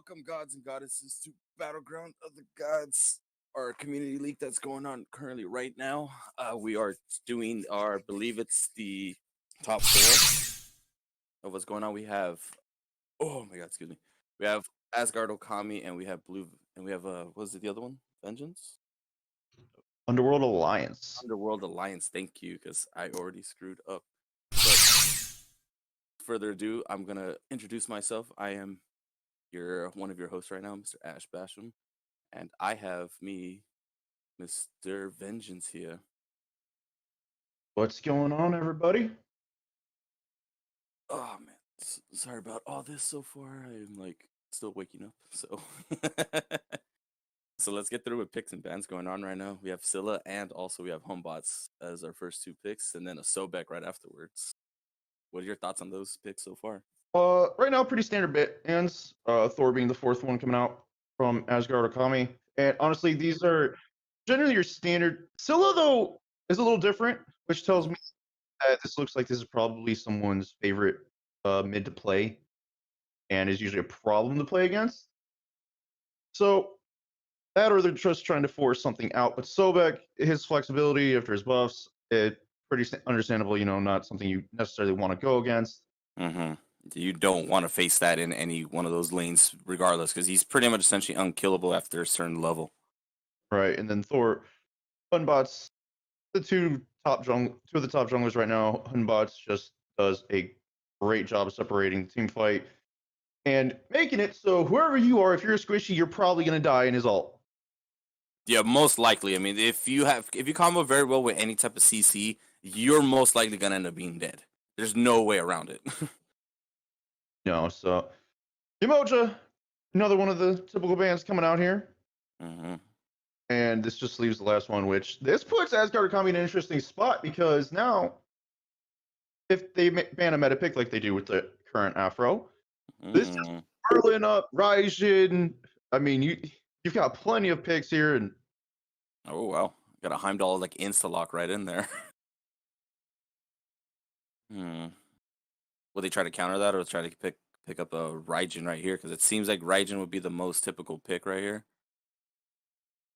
Welcome, gods and goddesses, to Battleground of the Gods, our community league that's going on currently right now. We are doing our, I believe it's the top four of what's going on. We have, oh my god, excuse me. We have Asgard Okami, and we have Blue, and we have, what was it, the other one? Vengeance? Underworld Alliance. Underworld Alliance, thank you, because I already screwed up. But further ado, I'm going to introduce myself. I am one of your hosts right now, Mr. Ash Basham, and I have me, Mr. Vengeance here. What's going on, everybody? Oh man, sorry about all this so far. I'm like still waking up, so so let's get through with picks and bans going on right now. We have Scylla and also we have Homebots as our first two picks, and then a Sobek right afterwards. What are your thoughts on those picks so far? Right now, pretty standard bands. Thor being the fourth one coming out from Asgard Okami, and honestly, these are generally your standard. Scylla, though, is a little different, which tells me that this looks like this is probably someone's favorite mid to play, and is usually a problem to play against. So that, or they're just trying to force something out. But Sobek, his flexibility after his buffs, it pretty understandable. Not something you necessarily want to go against. Mm-hmm. You don't want to face that in any one of those lanes, regardless, because he's pretty much essentially unkillable after a certain level. Right, and then Thor, Hunbots, two of the top junglers right now. Hunbots just does a great job of separating the team fight and making it so whoever you are, if you're a squishy, you're probably gonna die in his ult. Yeah, most likely. I mean, if you combo very well with any type of CC, you're most likely gonna end up being dead. There's no way around it. So Emoja, another one of the typical bands coming out here. Mm-hmm. And this just leaves the last one, which this puts Asgard Akami in an interesting spot because now, if they ban a meta pick like they do with the current Afro, this is Merlin up, Raijin. I mean, you've got plenty of picks here, and oh wow, got a Heimdall like insta lock right in there. Will they try to counter that, or try to pick up a Raijin right here? Because it seems like Raijin would be the most typical pick right here.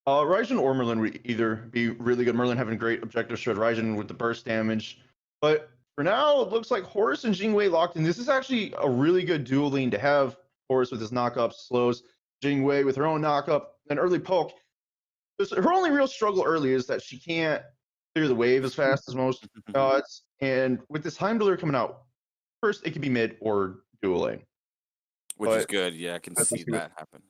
Raijin or Merlin would either be really good. Merlin having great objective shred, Raijin with the burst damage. But for now, it looks like Horus and Jingwei locked in. This is actually a really good dual lane to have. Horus with his knockup slows Jingwei with her own knockup and early poke. Her only real struggle early is that she can't clear the wave as fast as most gods. And with this Heimdall coming out, first it could be mid or dual lane. Which is good. Yeah, I can see that happen.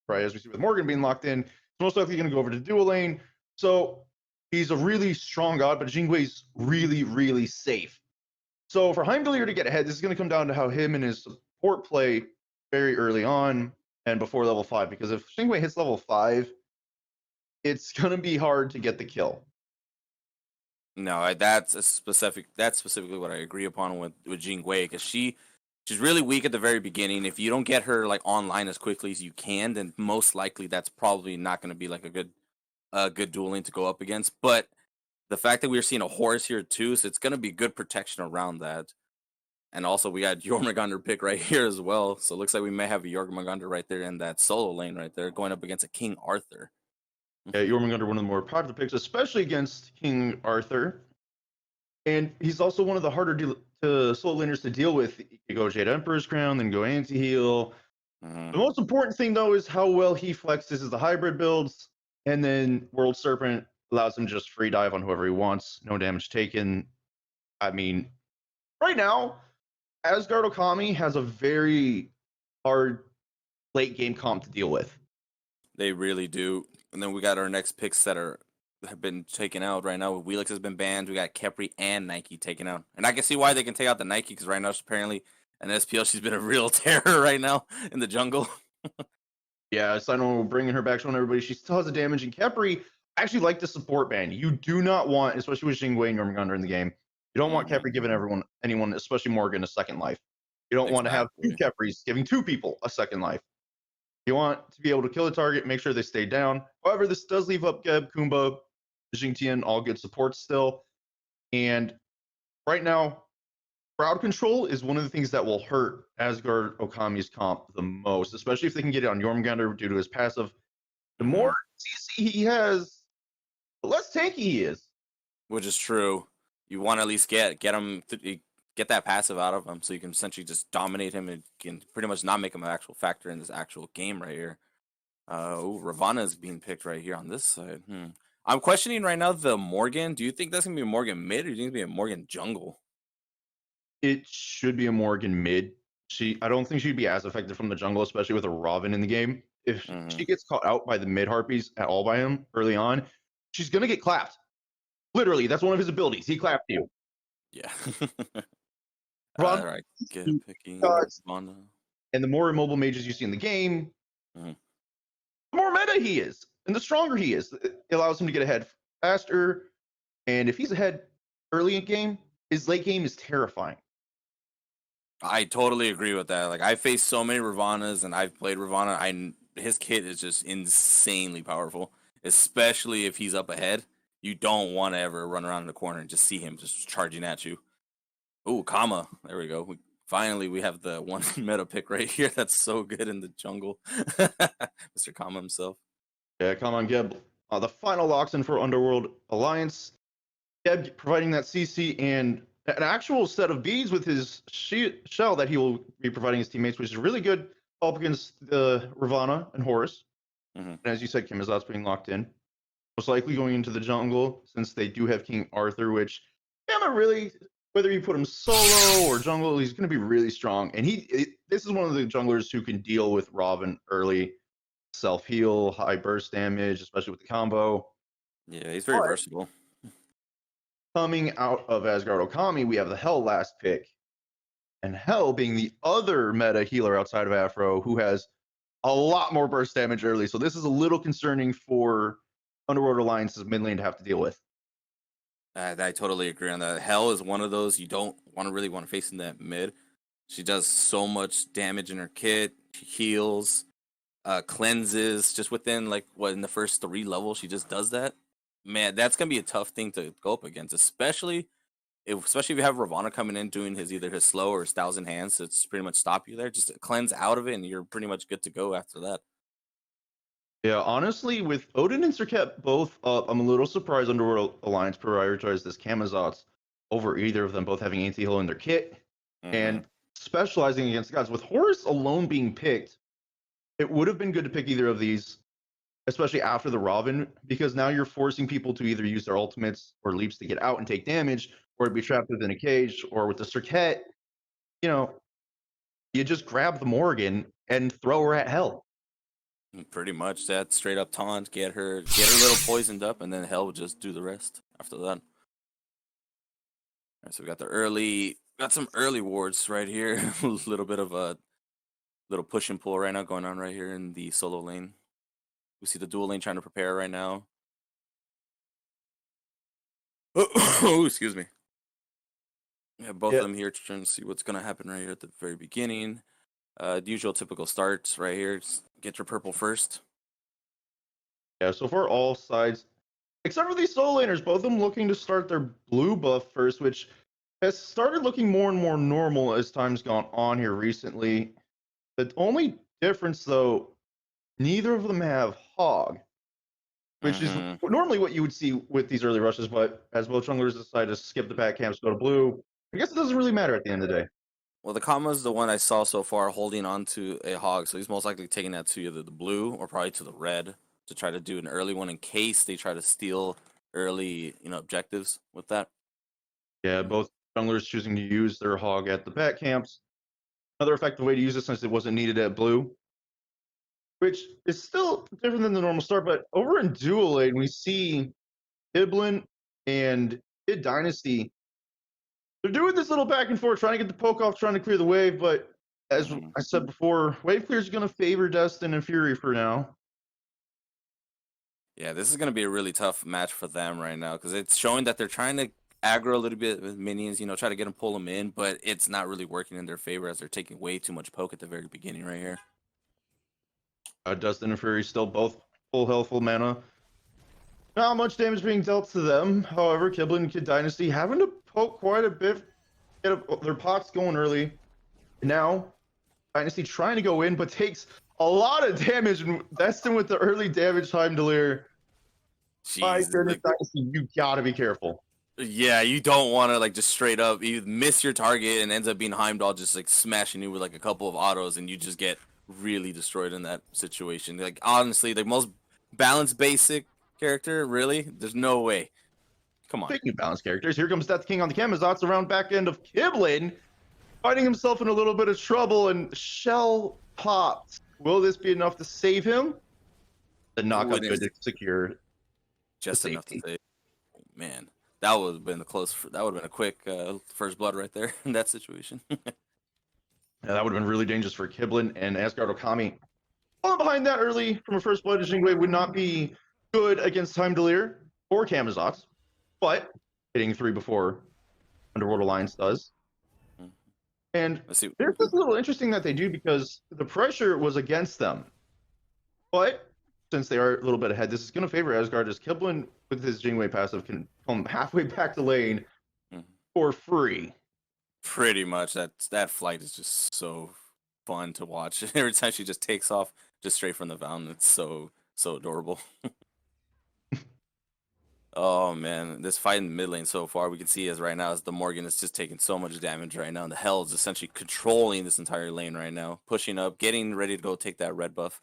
Right, as we see with Morgan being locked in, he's most likely going to go over to dual lane. So he's a really strong god, but Jingwei's really, really safe. So for Heimdall to get ahead, this is going to come down to how him and his support play very early on and before level 5. Because if Jingwei hits level 5, it's going to be hard to get the kill. No, that's specifically what I agree upon with Jingwei, because she's really weak at the very beginning. If you don't get her like online as quickly as you can, then most likely that's probably not going to be like a good dual lane to go up against. But the fact that we're seeing a Horus here too, so it's going to be good protection around that. And also we got Jormungandr pick right here as well. So it looks like we may have a Jormungandr right there in that solo lane right there, going up against a King Arthur. Yeah, Jormungandr, one of the more popular picks, especially against King Arthur. And he's also one of the harder solo laners to deal with. You go Jade Emperor's Crown, then go anti-heal. The most important thing, though, is how well he flexes the hybrid builds. And then World Serpent allows him to just free dive on whoever he wants. No damage taken. I mean, right now, Asgard Okami has a very hard late game comp to deal with. They really do. And then we got our next picks that have been taken out right now. Wheelix has been banned. We got Kepri and Nike taken out. And I can see why they can take out the Nike, because right now she's apparently an SPL. She's been a real terror right now in the jungle. Yeah, Sino bringing her back, showing everybody she still has a damage. And Kepri, I actually like the support ban. You do not want, especially with Jingwei and Jormungandr in the game, you don't want Kepri giving anyone, especially Morgan, a second life. You don't want to have two Kepris giving two people a second life. You want to be able to kill the target, make sure they stay down. However, this does leave up Geb, Kumba, Jingtian, all good support still. And right now, crowd control is one of the things that will hurt Asgard Okami's comp the most, especially if they can get it on Jormungandr due to his passive. The more CC he has, the less tanky he is. Which is true. You want to at least get him get that passive out of him, so you can essentially just dominate him and can pretty much not make him an actual factor in this actual game right here. Ravana is being picked right here on this side. I'm questioning right now the Morgan. Do you think that's gonna be a Morgan mid, or do you think it's gonna be a Morgan jungle? It should be a Morgan mid. I don't think she'd be as effective from the jungle, especially with a Robin in the game. If she gets caught out by the mid harpies at all by him early on, she's gonna get clapped. Literally, that's one of his abilities. He clapped you. Yeah. Ron, All right, get picking Ravana. and the more immobile mages you see in the game, Mhm. the more meta he is, and the stronger he is. It allows him to get ahead faster. And if he's ahead early in game, his late game is terrifying. I totally agree with that. Like I faced so many Ravanas, and I've played Ravana. His kit is just insanely powerful, especially if he's up ahead. You don't want to ever run around in the corner and just see him just charging at you. Ooh, Kama. There we go. Finally, we have the one meta pick right here. That's so good in the jungle. Mr. Kama himself. Yeah, come on, Geb. The final locks in for Underworld Alliance. Geb providing that CC and an actual set of beads with his shell that he will be providing his teammates, which is really good up against the Ravana and Horus. And as you said, Kimizat's being locked in. Most likely going into the jungle since they do have King Arthur, which really, whether you put him solo or jungle, he's going to be really strong. And this is one of the junglers who can deal with Robin early, self heal, high burst damage, especially with the combo. Yeah, he's very versatile. Coming out of Asgard Okami, we have the Hell last pick. And Hell being the other meta healer outside of Afro who has a lot more burst damage early. So this is a little concerning for Underworld Alliance's mid lane to have to deal with. I totally agree on that. Hell is one of those you don't really want to face in that mid. She does so much damage in her kit. She heals, cleanses just within in the first 3 levels. She just does that. Man, that's gonna be a tough thing to go up against, especially if you have Ravana coming in doing either his slow or his 1,000 hands. It's pretty much stop you there. Just cleanse out of it, and you're pretty much good to go after that. Yeah, honestly, with Odin and Serket both up, I'm a little surprised Underworld Alliance prioritized this Camazotz over either of them, both having anti-heal in their kit and specializing against gods. With Horus alone being picked, it would have been good to pick either of these, especially after the Robin, because now you're forcing people to either use their ultimates or leaps to get out and take damage, or be trapped within a cage, or with the Serket, you just grab the Morgan and throw her at Hell. Pretty much that straight up taunt, get her little poisoned up, and then Hell will just do the rest after that. All right, so we got some early wards right here. A little bit of a little push and pull right now going on right here in the solo lane. We see the dual lane trying to prepare right now. Oh, excuse me. Yeah, both of them here trying to see what's gonna happen right here at the very beginning. The usual typical starts right here. Just get your purple first. Yeah, so far all sides, except for these solo laners, both of them looking to start their blue buff first, which has started looking more and more normal as time's gone on here recently. The only difference, though, neither of them have Hog, which is normally what you would see with these early rushes, but as both junglers decide to skip the back camps, go to blue, I guess it doesn't really matter at the end of the day. Well, the Kama is the one I saw so far holding on to a Hog, so he's most likely taking that to either the blue or probably to the red to try to do an early one in case they try to steal early, objectives with that. Yeah, both junglers choosing to use their Hog at the back camps. Another effective way to use it since it wasn't needed at blue, which is still different than the normal start. But over in Dual Lane, we see Hiblin and Kid Dynasty. They're doing this little back and forth, trying to get the poke off, trying to clear the wave. But as I said before, wave clear is going to favor Destin and Fury for now. Yeah, this is going to be a really tough match for them right now because it's showing that they're trying to aggro a little bit with minions, try to get them, pull them in, but it's not really working in their favor as they're taking way too much poke at the very beginning right here. Destin and Fury still both full health, full mana. Not much damage being dealt to them. However, Kiblin and Kid Dynasty having to poke quite a bit get their pots going early. And now, Dynasty trying to go in, but takes a lot of damage. And Destin with the early damage time delirium. My Jeez, goodness, like, Dynasty, you gotta be careful. yeah, you don't want to like just straight up you miss your target and ends up being Heimdall just like smashing you with like a couple of autos and you just get really destroyed in that situation. Like honestly, the most balanced basic character, really, there's no way. Come on. Speaking of balanced characters, here comes Death King on the Kamazots around back end of Kiblin, finding himself in a little bit of trouble, and Shell popped. Will this be enough to save him? The knockup Ooh, good to secure just the enough to safety. say, man, that would have been that would have been a quick first blood right there in that situation. Yeah, that would have been really dangerous for Kiblin and Asgard Okami. Falling behind that early from a first blood to Jingwei would not be good against Time Delir or Kamazots, but hitting 3 before Underworld Alliance does. And Let's see. there's this little interesting that they do because the pressure was against them. But since they are a little bit ahead, this is going to favor Asgard as Kiblin with his Jingwei passive can come halfway back to lane for free. Pretty much that flight is just so fun to watch. Every time she just takes off just straight from the fountain, it's so adorable. Oh man, this fight in the mid lane so far we can see as right now as the Morgan is just taking so much damage right now, and the Hell is essentially controlling this entire lane right now, pushing up, getting ready to go take that red buff.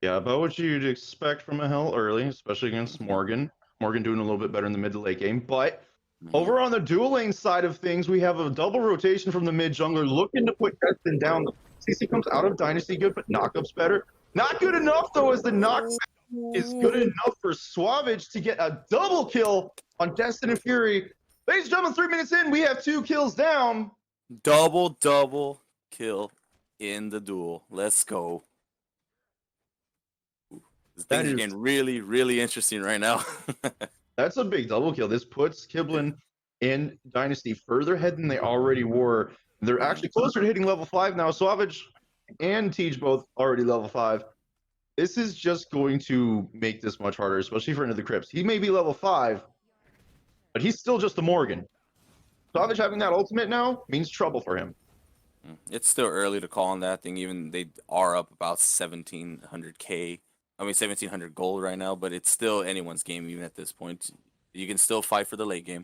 Yeah, about what you'd expect from a Hell early, especially against Morgan. Morgan doing a little bit better in the mid to late game, but over on the dual lane side of things, we have a double rotation from the mid jungler looking to put Destin down. CC comes out of Dynasty good, but knockup's better. Not good enough though, as the knockback is good enough for Suavage to get a double kill on Destin and Fury. Ladies and gentlemen, 3 minutes in, we have 2 kills down. Double kill in the duel. Let's go. Things are getting really interesting right now. That's a big double kill. This puts Kiblin in Dynasty further ahead than they already were. They're actually closer to hitting level 5 now. Suavage and Tej both already level 5. This is just going to make this much harder, especially for Into the Crypts. He may be level 5, but he's still just a Morgan. Suavage having that ultimate now means trouble for him. It's still early to call on that thing. Even they are up about 1700k. I mean 1700 gold right now, but it's still anyone's game even at this point. You can still fight for the late game.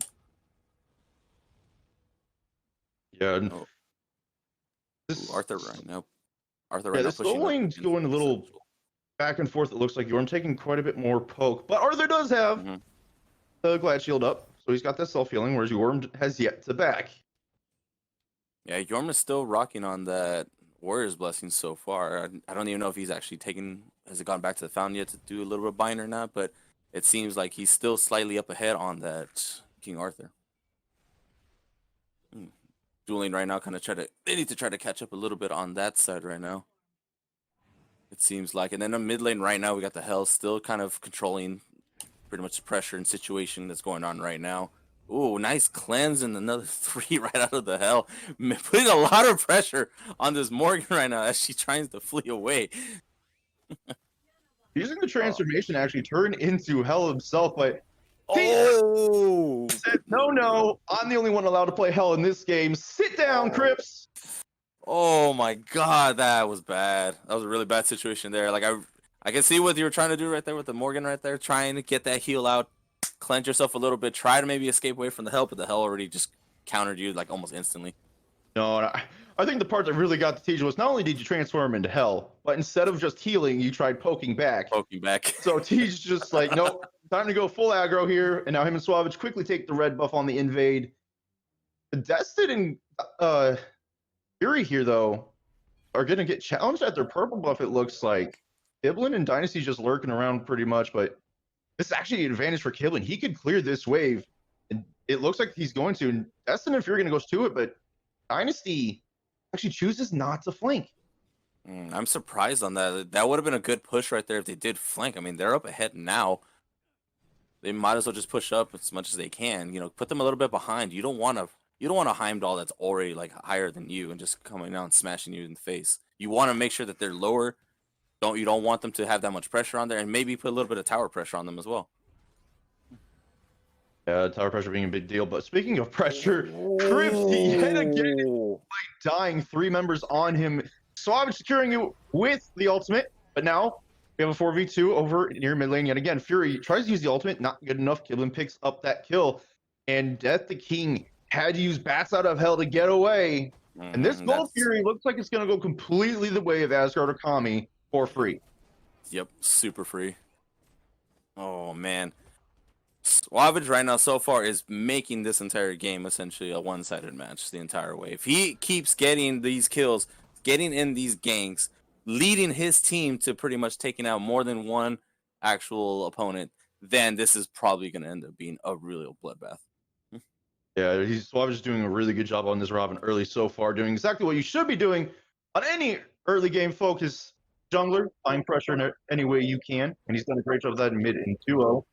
Yeah. Oh. Arthur right now. This lane's going a little back and forth. It looks like Yorm taking quite a bit more poke, but Arthur does have the Glad Shield up, so he's got that self-healing, whereas Yorm has yet to back. Yeah, Yorm is still rocking on that Warrior's Blessing so far. I don't even know if he's actually has it gone back to the fountain yet to do a little bit of bind or not, but it seems like he's still slightly up ahead on that King Arthur. Dueling right now, they need to try to catch up a little bit on that side right now. It seems like, and then in mid lane right now, we got the Hell still kind of controlling pretty much the pressure and situation that's going on right now. Ooh, nice cleanse and another 3 right out of the Hell. Putting a lot of pressure on this Morgan right now as she tries to flee away. Using the transformation to actually turn into Hell himself, but oh, said, no, I'm the only one allowed to play Hell in this game. Sit down, Crips. Oh my God, that was bad. That was a really bad situation there. Like I can see what you were trying to do right there with the Morgan right there, trying to get that heal out, cleanse yourself a little bit, try to maybe escape away from the Hell, but the Hell already just countered you like almost instantly. No, I think the part that really got the Tej was not only did you transform into Hell, but instead of just healing, you tried poking back. So Tej just like, nope, time to go full aggro here. And now him and Suavage quickly take the red buff on the invade. Destin and Fury here, though, are going to get challenged at their purple buff, it looks like. Kiblin and Dynasty's just lurking around pretty much, but this is actually an advantage for Kiblin. He could clear this wave, and it looks like he's going to. And Destin and Fury are going to go to it, but Dynasty actually chooses not to flank. I'm surprised on that. That would have been a good push right there if they did flank. I mean, they're up ahead now. They might as well just push up as much as they can. You know, put them a little bit behind. You don't want a Heimdall that's already like higher than you and just coming out and smashing you in the face. You want to make sure that they're lower. You don't want them to have that much pressure on there, and maybe put a little bit of tower pressure on them as well. Tower pressure being a big deal. But speaking of pressure, Crips yet again Oh. dying, 3 members on him. Suave securing it with the ultimate, but now we have a 4v2 over near mid lane yet again. Fury tries to use the ultimate, not good enough. Kiblin picks up that kill, and Death the King had to use Bats Out of Hell to get away. And this Gold Fury looks like it's going to go completely the way of Asgard Okami for free. Yep, super free. Oh, man. Suavage right now so far is making this entire game essentially a one-sided match the entire way. If he keeps getting these kills, getting in these ganks, leading his team to pretty much taking out more than one actual opponent, then this is probably going to end up being a real bloodbath. Yeah, Suave is doing a really good job on this Robin early so far, doing exactly what you should be doing on any early game focus jungler. Find pressure in any way you can, and he's done a great job of that in mid and duo.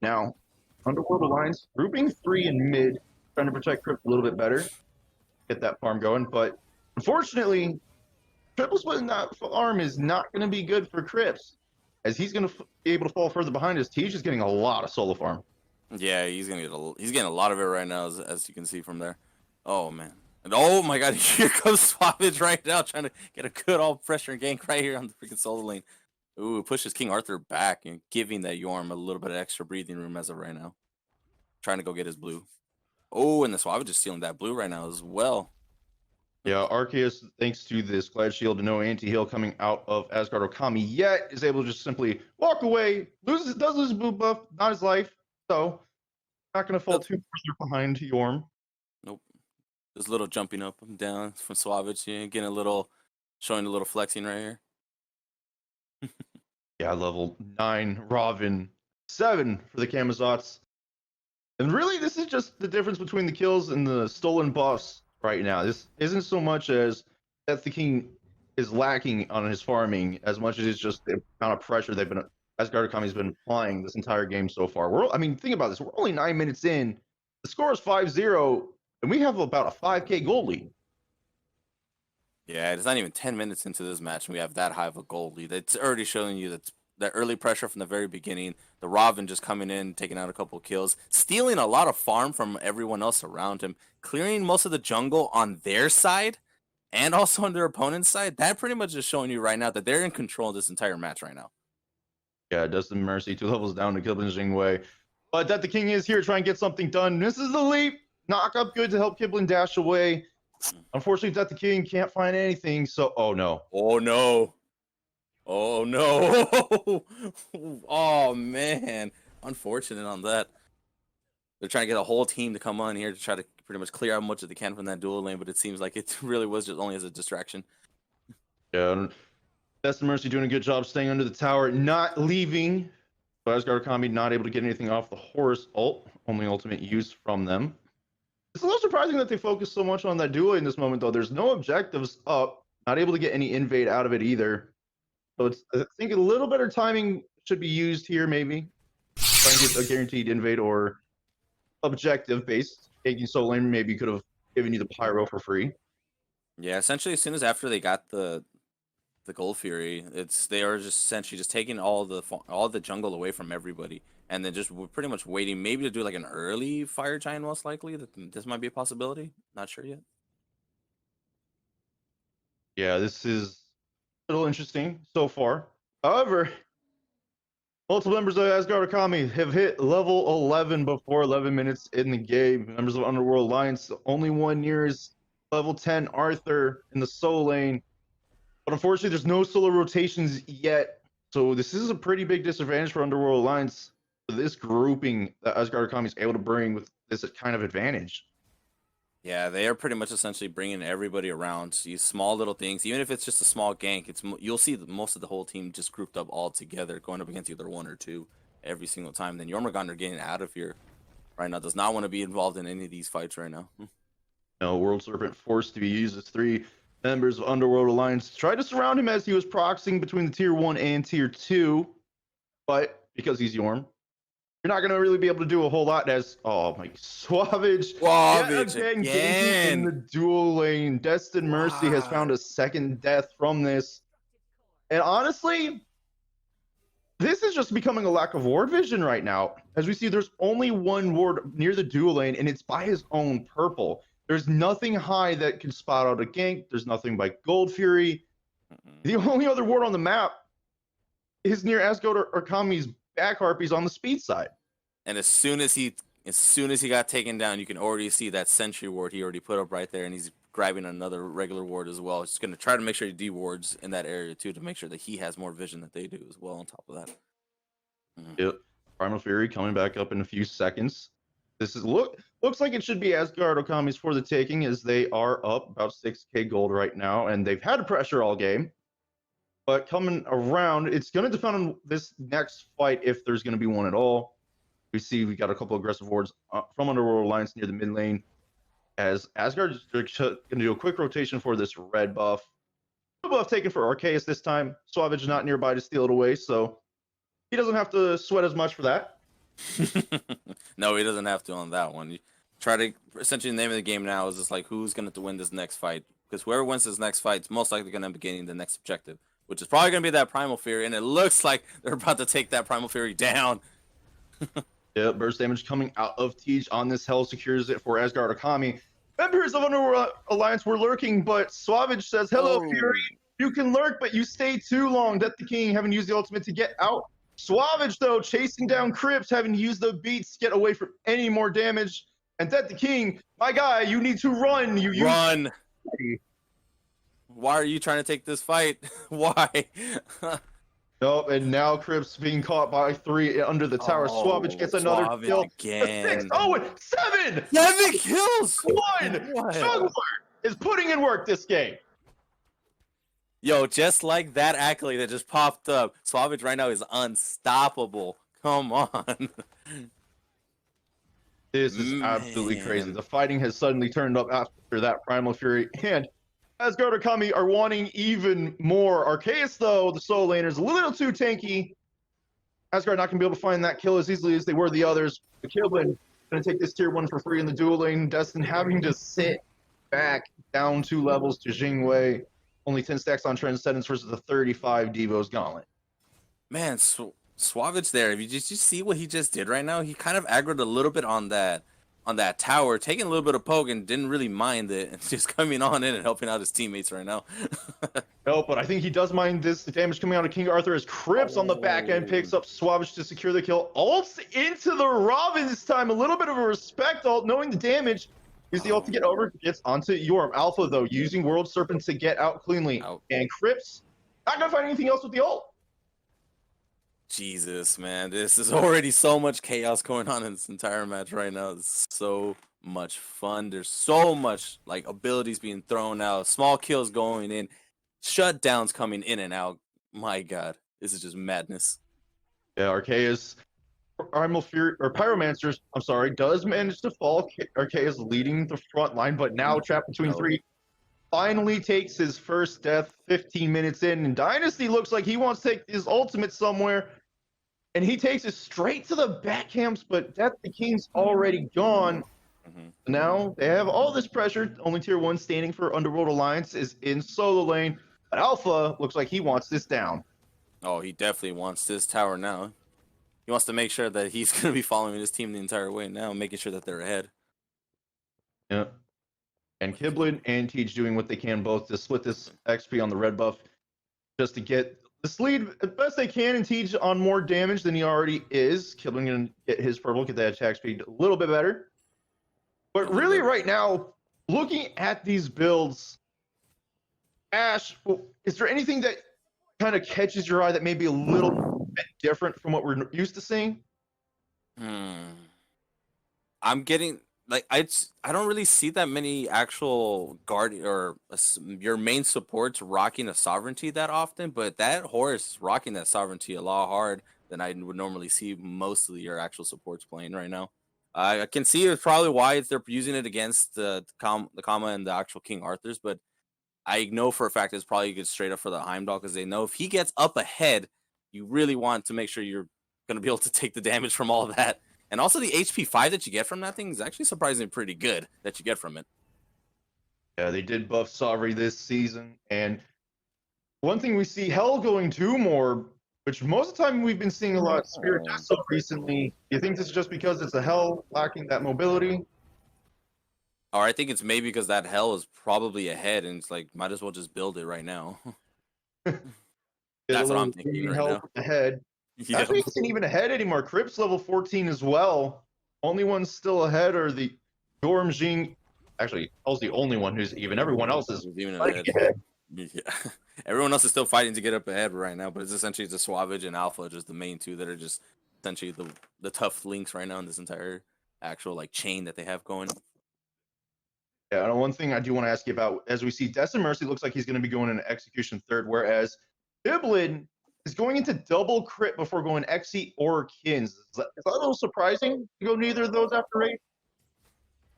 Now, Underworld Alliance grouping 3 in mid, trying to protect Crypt a little bit better, get that farm going. But unfortunately, triple split in that farm is not going to be good for Crypt, as he's going to be able to fall further behind us. He's just getting a lot of solo farm. Yeah, he's getting a lot of it right now, as you can see from there. Oh man, and oh my God, here comes Suavage right now, trying to get a good all pressure gank right here on the freaking solo lane. Ooh, pushes King Arthur back and giving that Yorm a little bit of extra breathing room as of right now. Trying to go get his blue. Oh, and the Suavage is stealing that blue right now as well. Yeah, Arceus, thanks to this Glad Shield and no anti-heal coming out of Asgard Okami yet, is able to just simply walk away, does lose blue buff, not his life, so not going to fall too far behind Yorm. Nope. Just a little jumping up and down from Suavage, yeah, getting showing a little flexing right here. Yeah, level 9 Robin, 7 for the Kamazots. And really, this is just the difference between the kills and the stolen buffs right now. This isn't so much as that the King is lacking on his farming as much as it's just the amount of pressure Asgard Akami's been applying this entire game so far. Think about this. We're only 9 minutes in. The score is 5-0, and we have about a 5K goal lead. Yeah, it's not even 10 minutes into this match, and we have that high of a goal lead. It's already showing you that early pressure from the very beginning. The Robin just coming in, taking out a couple of kills, stealing a lot of farm from everyone else around him, clearing most of the jungle on their side and also on their opponent's side. That pretty much is showing you right now that they're in control of this entire match right now. Yeah, Dustin Mercy, 2 levels down to Kiblin Jingwei. But that the King is here trying to get something done. Misses the leap. Knock up good to help Kiblin dash away. Unfortunately, that the King can't find anything. So, oh no. Oh no. Oh no. Oh man. Unfortunate on that. They're trying to get a whole team to come on here to try to pretty much clear out much as they can from that dual lane, but it seems like it really was just only as a distraction. Yeah, Dustin Mercy doing a good job staying under the tower, not leaving. So Asgard Akami not able to get anything off the horse ult. Only ultimate use from them. It's a little surprising that they focus so much on that duel in this moment, though. There's no objectives up. Not able to get any invade out of it either. So I think a little better timing should be used here, maybe. Try and get a guaranteed invade or objective based. Taking solo lane maybe could have given you the pyro for free. Yeah, essentially as soon as after they got the Gold Fury, they are just essentially just taking all the jungle away from everybody, and then just pretty much waiting, maybe to do like an early fire giant. Most likely, this might be a possibility. Not sure yet. Yeah, this is a little interesting so far. However, multiple members of Asgard Akami have hit level 11 before 11 minutes in the game. Members of Underworld Alliance, the only one near is level 10 Arthur in the solo lane. But unfortunately, there's no solo rotations yet. So this is a pretty big disadvantage for Underworld Alliance. This grouping that Asgard Akami is able to bring with this kind of advantage. Yeah, they are pretty much essentially bringing everybody around. These small little things, even if it's just a small gank, you'll see most of the whole team just grouped up all together, going up against either one or two every single time. Then Jormungandr getting out of here right now, does not want to be involved in any of these fights right now. No, World Serpent forced to be used as 3 members of Underworld Alliance tried to surround him as he was proxying between the tier 1 and tier 2. But because he's Yorm, you're not going to really be able to do a whole lot as, oh my, Suavage again in the dual lane. Destin Mercy has found a second death from this. And honestly, this is just becoming a lack of ward vision right now. As we see, there's only one ward near the dual lane, and it's by his own purple. There's nothing high that can spot out a gank. There's nothing by Gold Fury. The only other ward on the map is near Asgard or Kami's back harpies on the speed side. And as soon as he got taken down, you can already see that sentry ward he already put up right there, and he's grabbing another regular ward as well. He's going to try to make sure he dewards in that area too, to make sure that he has more vision that they do as well on top of that. Yep. Primal Fury coming back up in a few seconds. This is looks like it should be Asgard Okami's for the taking, as they are up about 6k gold right now, and they've had pressure all game. But coming around, it's going to depend on this next fight if there's going to be one at all. We see we got a couple aggressive wards from Underworld Alliance near the mid lane, as Asgard is going to do a quick rotation for this red buff. Blue buff taken for Arceus this time. Suavage not nearby to steal it away, so he doesn't have to sweat as much for that. No, he doesn't have to on that one. You try to essentially the name of the game now is just like who's going to win this next fight, because whoever wins this next fight is most likely going to be getting the next objective, which is probably going to be that Primal Fury, and it looks like they're about to take that Primal Fury down. Yeah, burst damage coming out of Tej on this hell secures it for Asgard Okami. Members of Underworld Alliance were lurking, but Suavage says, "Hello, Fury. You can lurk, but you stay too long. Death the King having used the ultimate to get out." Suavage, though, chasing down Crips, having used the beats to get away from any more damage. And Death the King, my guy, you need to run. Run. Why are you trying to take this fight? Why? Nope, and now Crips being caught by 3 under the tower. Suavage gets another kill. Again. 6, 7! 7 kills! 1! Juggler is putting in work this game. Yo, just like that accolade that just popped up, Suavage right now is unstoppable. Come on. This is absolutely crazy. The fighting has suddenly turned up after that Primal Fury, and Asgard Okami are wanting even more. Arceus, though, the solo laner, is a little too tanky. Asgard not going to be able to find that kill as easily as they were the others. The Killblade going to take this tier 1 for free in the dual lane. Destin having to sit back down 2 levels to Jingwei. Only 10 stacks on Transcendence versus the 35 Devo's Gauntlet. Man, Suavage there. If you just see what he just did right now, he kind of aggroed a little bit on that tower, taking a little bit of poke and didn't really mind it, and just coming on in and helping out his teammates right now. No, but I think he does mind this damage coming out of King Arthur as Crips on the back end picks up Suavage to secure the kill. Ults into the Robin this time. A little bit of a respect ult, knowing the damage. Use the ult to get over, gets onto Yorm. Alpha, though, using World Serpent to get out cleanly. And Crips not going to find anything else with the ult. Jesus, man. This is already so much chaos going on in this entire match right now. It's so much fun. There's so much, like, abilities being thrown out. Small kills going in. Shutdowns coming in and out. My God. This is just madness. Yeah, Arceus... Primal Fury, or Pyromancers, I'm sorry, does manage to fall. Arceus leading the front line, but now trapped between 3. Finally takes his first death 15 minutes in, and Dynasty looks like he wants to take his ultimate somewhere, and he takes it straight to the back camps, but Death the King's already gone. Now they have all this pressure. Only tier 1 standing for Underworld Alliance is in solo lane, but Alpha looks like he wants this down. Oh, he definitely wants this tower now. He wants to make sure that he's going to be following his team the entire way now, making sure that they're ahead. Yeah. And Killblade and Tej doing what they can both to split this XP on the red buff just to get this lead as best they can, and Tej on more damage than he already is. Killblade going to get his purple, get that attack speed a little bit better. But really right now, looking at these builds, Ash, is there anything that kind of catches your eye that may be a little bit different from what we're used to seeing? I'm getting like I don't really see that many actual guard or your main supports rocking a sovereignty that often, but that horse rocking that sovereignty a lot hard than I would normally see most of your actual supports playing right now. I can see it's probably why they're using it against the Kama and the actual King Arthur's, but I know for a fact it's probably good straight up for the Heimdall, because they know if he gets up ahead, you really want to make sure you're going to be able to take the damage from all of that. And also the HP 5 that you get from that thing is actually surprisingly pretty good that you get from it. Yeah, they did buff Savri this season. And one thing we see Hell going 2 more which most of the time we've been seeing a lot of Spirit Oh. just so recently. Do you think this is just because it's a Hell lacking that mobility? Or I think it's maybe because that hell is probably ahead, and it's like might as well just build it right now. Get a That's what I'm little thinking gaming right help now. ahead. Yep. Actually, isn't even ahead anymore. Crypt's level 14 as well. Only ones still ahead are the Jing. Actually, Hell's the only one who's even. Everyone else is Who's even fighting ahead. ahead. Yeah. Everyone else is still fighting to get up ahead right now, but it's essentially the Suavage and Alpha, just the main two that are just essentially the tough links right now in this entire actual like chain that they have going. Yeah, and one thing I do want to ask you about, as we see, Destin Mercy looks like he's going to be going into Execution third, whereas Giblin is going into double crit before going Exy or Kins. Is that a little surprising to go neither of those after 8?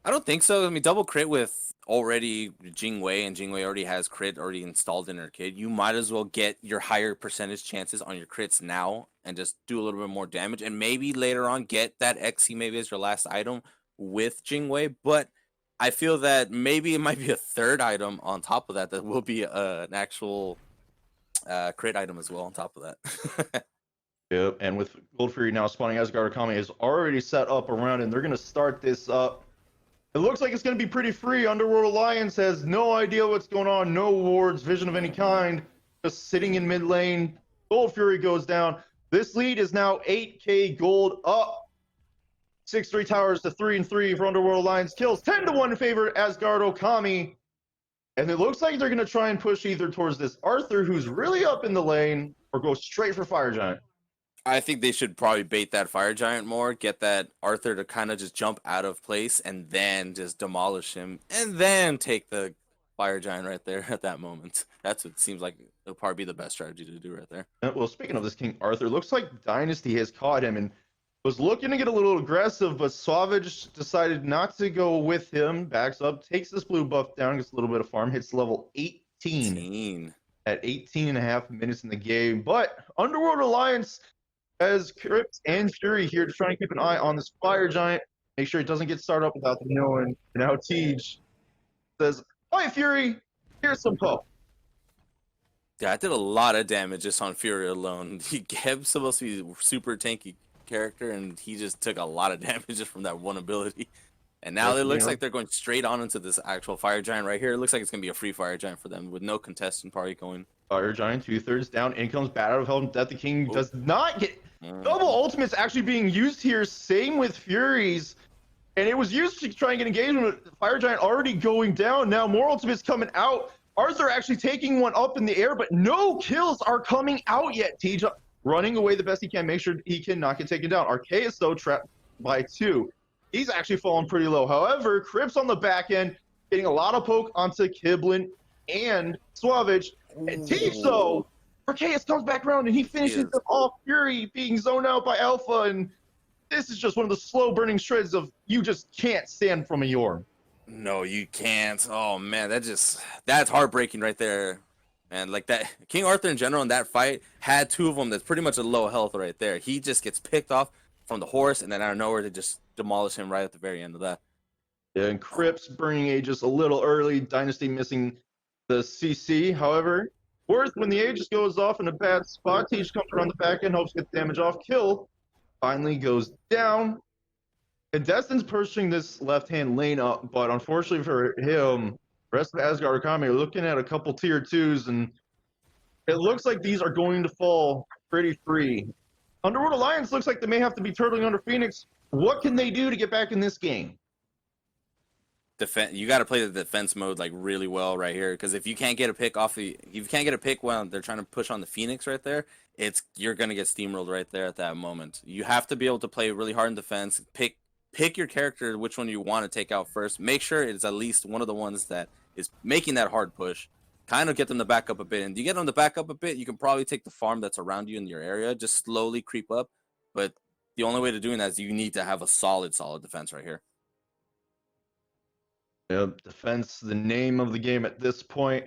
I don't think so. I mean, double crit with already Jingwei, and Jingwei already has crit already installed in her kit. You might as well get your higher percentage chances on your crits now and just do a little bit more damage, and maybe later on get that XC maybe as your last item with Jingwei. But I feel that maybe it might be a third item on top of that that will be an actual crit item as well on top of that. Yep, and with Gold Fury now spawning, Asgard Akami is already set up around, and they're going to start this up. It looks like it's going to be pretty free. Underworld Alliance has no idea what's going on, no wards, vision of any kind, just sitting in mid lane. Gold Fury goes down. This lead is now 8k gold up. 6-3 towers to 3-3 for Underworld Alliance. Kills 10-1 in favor of Asgard Okami. And it looks like they're going to try and push either towards this Arthur, who's really up in the lane, or go straight for Fire Giant. I think they should probably bait that fire giant more, get that Arthur to kind of just jump out of place and then just demolish him and then take the fire giant right there at that moment. That's what seems like it'll probably be the best strategy to do right there. Well, speaking of this King Arthur, looks like Dynasty has caught him and was looking to get a little aggressive, but Savage decided not to go with him. Backs up, takes this blue buff down, gets a little bit of farm, hits level 18 at 18 and a half minutes in the game. But Underworld Alliance has Crypt and Fury here to try and keep an eye on this Fire Giant. Make sure it doesn't get started up without them knowing. And now Tej says, "Hi, Fury. Here's some pulp." Yeah, I did a lot of damage just on Fury alone. Geb's supposed to be a super tanky character, and he just took a lot of damage just from that one ability. And now it looks like they're going straight on into this actual fire giant right here. It looks like it's going to be a free fire giant for them with no contestant probably going. Fire Giant 2/3 down. In comes Bat Out of Hell. Death the King does not get. Double ultimates actually being used here. Same with Furies. And it was used to try and get engagement with Fire Giant already going down. Now more ultimates coming out. Arthur actually taking one up in the air, but no kills are coming out yet. Tej running away the best he can, make sure he can not get taken down. Arceus, though, trapped by 2. He's actually fallen pretty low. However, Crips on the back end, getting a lot of poke onto Kiblin and Suavage. And Tej, though, Arceus comes back around and he finishes them off. Fury being zoned out by Alpha, and this is just one of the slow burning shreds of you just can't stand from a Yorm. No, you can't. Oh man, that's heartbreaking right there. And like that, King Arthur in general in that fight had 2 of them that's pretty much a low health right there. He just gets picked off from the horse, and then out of nowhere they just demolish him right at the very end of that. Yeah, and Crips burning Aegis a little early. Dynasty missing the CC. However, Worth, when the Aegis goes off in a bad spot, Tej comes around the back end, hopes to get damage off. Kill finally goes down. And Destin's pushing this left-hand lane up, but unfortunately for him, rest of Asgard Akami are looking at a couple tier 2s, and it looks like these are going to fall pretty free. Underworld Alliance looks like they may have to be turtling under Phoenix. What can they do to get back in this game? You got to play the defense mode like really well right here, because if you can't get a pick when they're trying to push on the Phoenix right there, you're gonna get steamrolled right there at that moment. You have to be able to play really hard in defense. Pick your character, which one you want to take out first. Make sure it's at least one of the ones that is making that hard push. Kind of get them to back up a bit, and you get them to back up a bit, you can probably take the farm that's around you in your area, just slowly creep up. But the only way to doing that is you need to have a solid defense right here. Yep, defense, the name of the game at this point.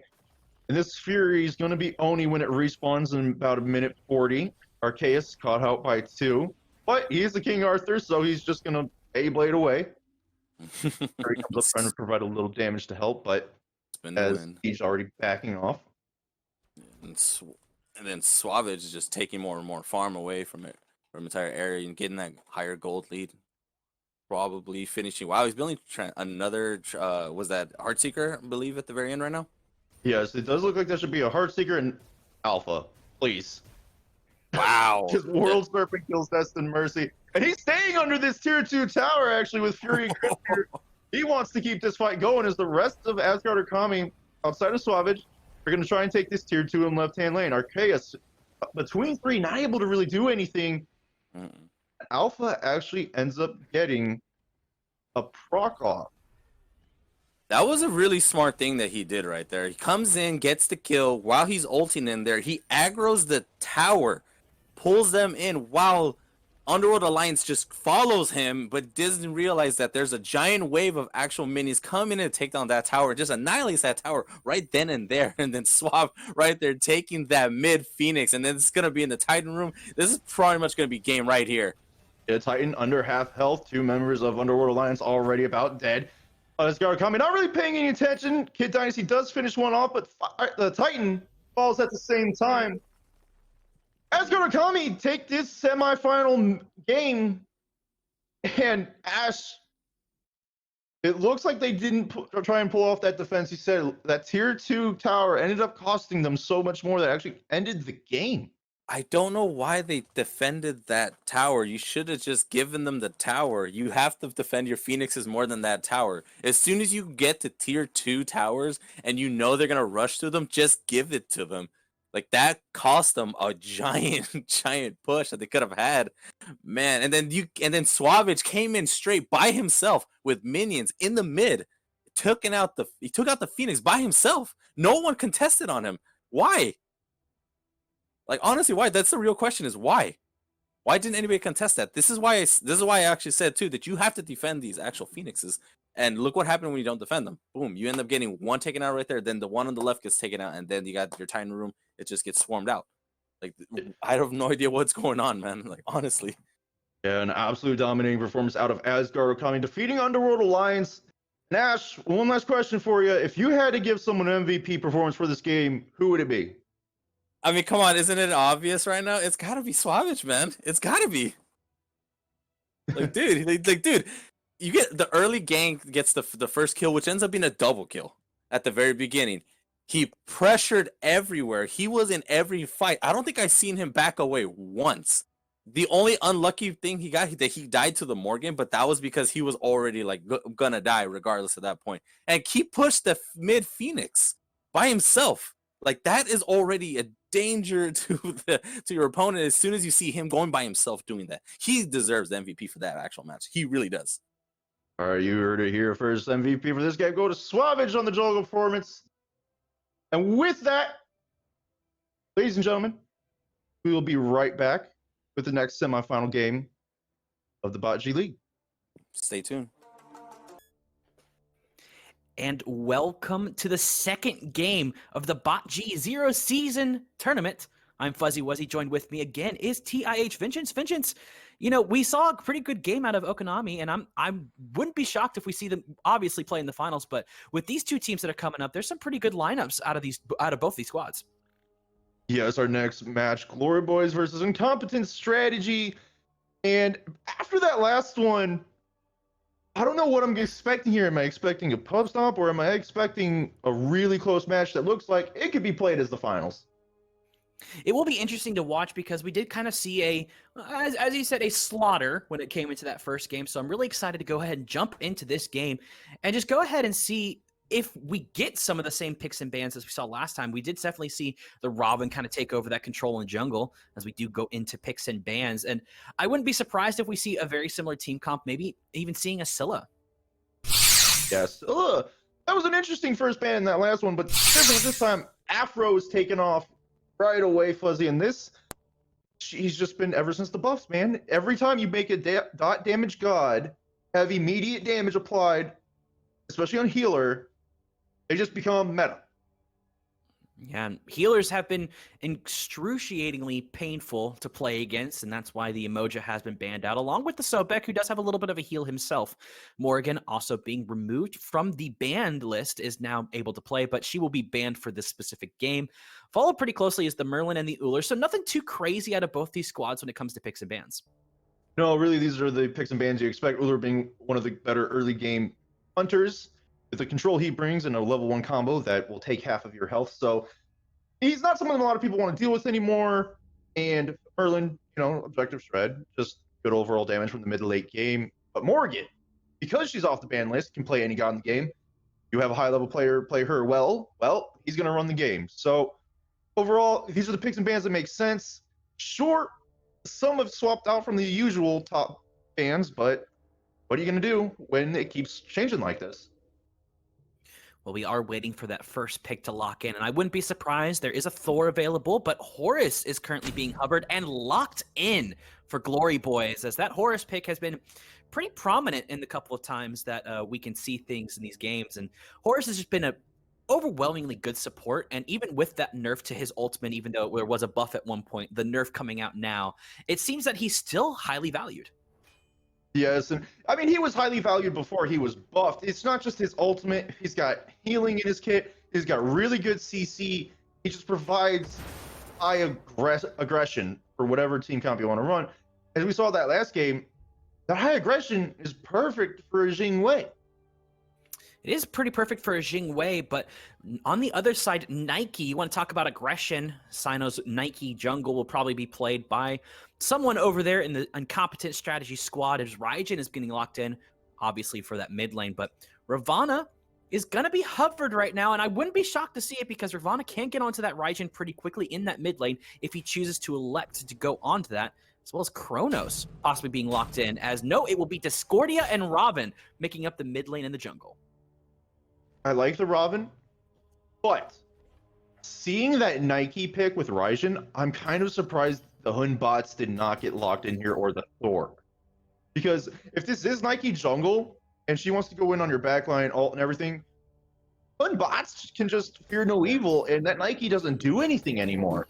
And this Fury is going to be Oni when it respawns in about a minute 40. Arceus caught out by 2. But he is the King Arthur, so he's just going to A-Blade away. He comes up trying to provide a little damage to help, but as he's already backing off. And then Suavage is just taking more and more farm away from it, from entire area and getting that higher gold lead. Probably finishing. Wow, he's building another. Was that Heartseeker, I believe, at the very end right now? Yes, it does look like there should be a Heartseeker and Alpha, please. Wow. Just World Serpent kills Destin Mercy. And he's staying under this tier 2 tower, actually, with Fury and Chris here. He wants to keep this fight going as the rest of Asgard are coming outside of Suavage. They're going to try and take this tier 2 in left-hand lane. Arceus, between 3, not able to really do anything. Alpha actually ends up getting a proc off. That was a really smart thing that he did right there. He comes in, gets the kill. While he's ulting in there, he aggroes the tower, pulls them in while Underworld Alliance just follows him, but doesn't realize that there's a giant wave of actual minions coming in to take down that tower, just annihilates that tower right then and there, and then Swap right there taking that mid Phoenix, and then it's going to be in the Titan room. This is probably much going to be game right here. Yeah, Titan under half health, 2 members of Underworld Alliance already about dead. Asgard coming, not really paying any attention. Kid Dynasty does finish one off, but the Titan falls at the same time. Asgard Akami take this semifinal game, and Ash, it looks like they didn't try and pull off that defense. He said that tier 2 tower ended up costing them so much more that actually ended the game. I don't know why they defended that tower. You should have just given them the tower. You have to defend your Phoenixes more than that tower. As soon as you get to tier 2 towers and you know they're going to rush through them, just give it to them. Like, that cost them a giant, giant push that they could have had. Man, and then Suavage came in straight by himself with minions in the mid. He took out the Phoenix by himself. No one contested on him. Why? Like, honestly, why? That's the real question, is why? Why didn't anybody contest that? This is why I actually said, too, that you have to defend these actual Phoenixes. And look what happened when you don't defend them. Boom, you end up getting one taken out right there, then the one on the left gets taken out, and then you got your Titan room, it just gets swarmed out. Like, I have no idea what's going on, man. Like, honestly. Yeah, an absolute dominating performance out of Asgard Okami, defeating Underworld Alliance. Nash, one last question for you. If you had to give someone an MVP performance for this game, who would it be? I mean, come on, isn't it obvious right now? It's gotta be Suavage, man. It's gotta be. Like, dude, you get the early gank, gets the first kill, which ends up being a double kill at the very beginning. He pressured everywhere. He was in every fight. I don't think I've seen him back away once. The only unlucky thing he got, that he died to the Morgan, but that was because he was already like gonna die regardless at that point. And he pushed the mid Phoenix by himself. Like, that is already a danger to your opponent as soon as you see him going by himself doing that. He deserves the MVP for that actual match. He really does. All right, you heard it here first. MVP for this game go to Suavage on the jungle performance. And with that, ladies and gentlemen, we will be right back with the next semifinal game of the BOTG League. Stay tuned. And welcome to the second game of the BOTG season tournament. I'm Fuzzy Wuzzy. Joined with me again is TIH Vengeance. Vengeance, you know, we saw a pretty good game out of Okonami, and I wouldn't be shocked if we see them obviously play in the finals. But with these two teams that are coming up, there's some pretty good lineups out of both these squads. Yes, our next match, Glory Boys versus Incompetent Strategy. And after that last one, I don't know what I'm expecting here. Am I expecting a pub stomp, or am I expecting a really close match that looks like it could be played as the finals? It will be interesting to watch because we did kind of see as you said, a slaughter when it came into that first game. So I'm really excited to go ahead and jump into this game and just go ahead and see if we get some of the same picks and bans as we saw last time. We did definitely see the Robin kind of take over that control in jungle as we do go into picks and bans. And I wouldn't be surprised if we see a very similar team comp, maybe even seeing a Scylla. Yes. That was an interesting first ban in that last one, but different this time. Afro's taken off right away, Fuzzy. And this, he's just been ever since the buffs, man. Every time you make a dot damage god have immediate damage applied, especially on healer, they just become meta. Yeah, and healers have been excruciatingly painful to play against, and that's why the Emoja has been banned out, along with the Sobek, who does have a little bit of a heal himself. Morgan also being removed from the banned list is now able to play, but she will be banned for this specific game. Followed pretty closely is the Merlin and the Uller, so nothing too crazy out of both these squads when it comes to picks and bans. No, really, these are the picks and bans you expect. Uller being one of the better early game hunters with the control he brings and a level 1 combo that will take half of your health. So he's not someone a lot of people want to deal with anymore. And Merlin, objective shred, just good overall damage from the mid to late game. But Morgan, because she's off the ban list, can play any god in the game. You have a high level player play her well, he's going to run the game. So overall, these are the picks and bans that make sense. Sure, some have swapped out from the usual top bans, but what are you going to do when it keeps changing like this? Well, we are waiting for that first pick to lock in, and I wouldn't be surprised. There is a Thor available, but Horus is currently being hovered and locked in for Glory Boys, as that Horus pick has been pretty prominent in the couple of times that we can see things in these games. And Horus has just been a overwhelmingly good support, and even with that nerf to his ultimate, even though there was a buff at one point, the nerf coming out now, it seems that he's still highly valued. Yes, and I mean, he was highly valued before he was buffed. It's not just his ultimate. He's got healing in his kit. He's got really good CC. He just provides high aggression for whatever team comp you want to run. As we saw that last game, that high aggression is perfect for a Jing Wei. It is pretty perfect for a Jing Wei, but on the other side, Nike, you want to talk about aggression, Sino's Nike jungle will probably be played by someone over there in the Incompetent Strategy squad, as Raijin is getting locked in, obviously, for that mid lane. But Ravana is going to be hovered right now, and I wouldn't be shocked to see it because Ravana can get onto that Raijin pretty quickly in that mid lane if he chooses to elect to go onto that, as well as Kronos possibly being locked in, as no, it will be Discordia and Robin making up the mid lane in the jungle. I like the Robin, but seeing that Nike pick with Raijin, I'm kind of surprised the Hun bots did not get locked in here, or the Thor. Because if this is Nike jungle and she wants to go in on your backline, ult and everything, Hun bots can just fear no evil, and that Nike doesn't do anything anymore.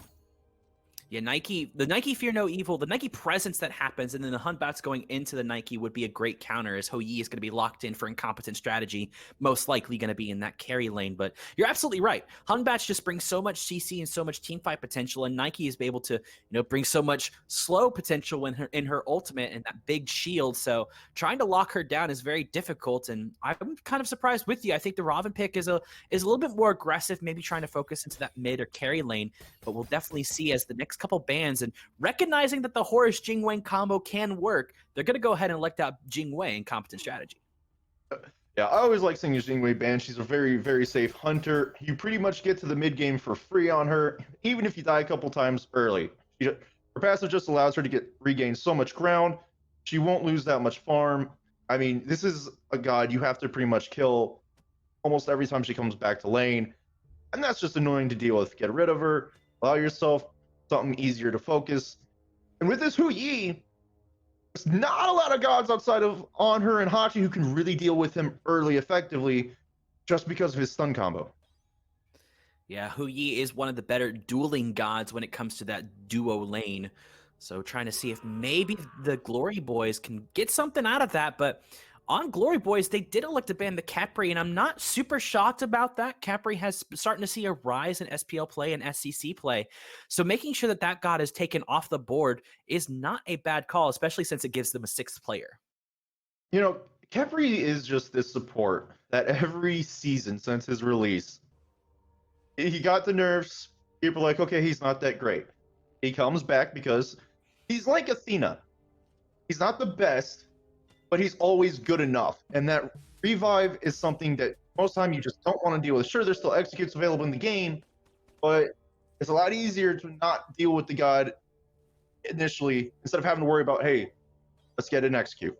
Yeah, the Nike Fear No Evil, the Nike presence that happens, and then the Hun bots going into the Nike would be a great counter, as Hou Yi is going to be locked in for Incompetent Strategy, most likely going to be in that carry lane. But you're absolutely right. Hun bots just bring so much CC and so much teamfight potential, and Nike is able to bring so much slow potential in her ultimate and that big shield. So trying to lock her down is very difficult, and I'm kind of surprised with you. I think the Robin pick is a little bit more aggressive, maybe trying to focus into that mid or carry lane, but we'll definitely see as the next couple bans, and recognizing that the Horus Jing Wei combo can work, they're going to go ahead and elect out Jing Wei in Competent Strategy. Yeah, I always like seeing Jing Wei banned. She's a very, very safe hunter. You pretty much get to the mid game for free on her, even if you die a couple times early. Her passive just allows her to regain so much ground. She won't lose that much farm. I mean, this is a god you have to pretty much kill almost every time she comes back to lane, and that's just annoying to deal with. Get rid of her, allow yourself something easier to focus. And with this Hou Yi, there's not a lot of gods outside of On Her and Hachi who can really deal with him early effectively, just because of his stun combo. Yeah, Hou Yi is one of the better dueling gods when it comes to that duo lane. So trying to see if maybe the Glory Boys can get something out of that. But on Glory Boys, they did elect to ban the Capri, and I'm not super shocked about that. Capri has starting to see a rise in SPL play and SCC play. So making sure that that god is taken off the board is not a bad call, especially since it gives them a sixth player. Capri is just this support that every season since his release, he got the nerfs. People are like, okay, he's not that great. He comes back because he's like Athena. He's not the best, but he's always good enough. And that revive is something that most time you just don't want to deal with. Sure, there's still executes available in the game, but it's a lot easier to not deal with the god initially instead of having to worry about, hey, let's get an execute.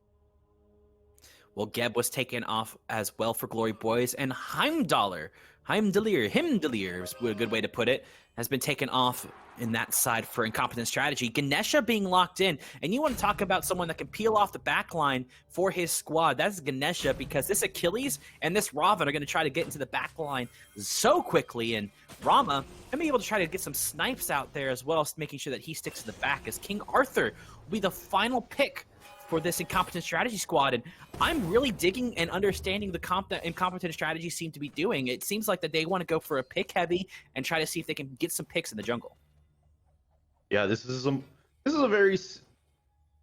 Well, Geb was taken off as well for Glory Boys, and Heimdallr Himdelir is a good way to put it, has been taken off in that side for Incompetent Strategy. Ganesha being locked in, and you want to talk about someone that can peel off the back line for his squad. That's Ganesha, because this Achilles and this Raven are going to try to get into the back line so quickly, and Rama going to be able to try to get some snipes out there as well, making sure that he sticks to the back, as King Arthur will be the final pick for this Incompetent Strategy squad. And I'm really digging and understanding the Incompetent Strategy seem to be doing. It seems like that they want to go for a pick heavy and try to see if they can get some picks in the jungle. Yeah, this is a very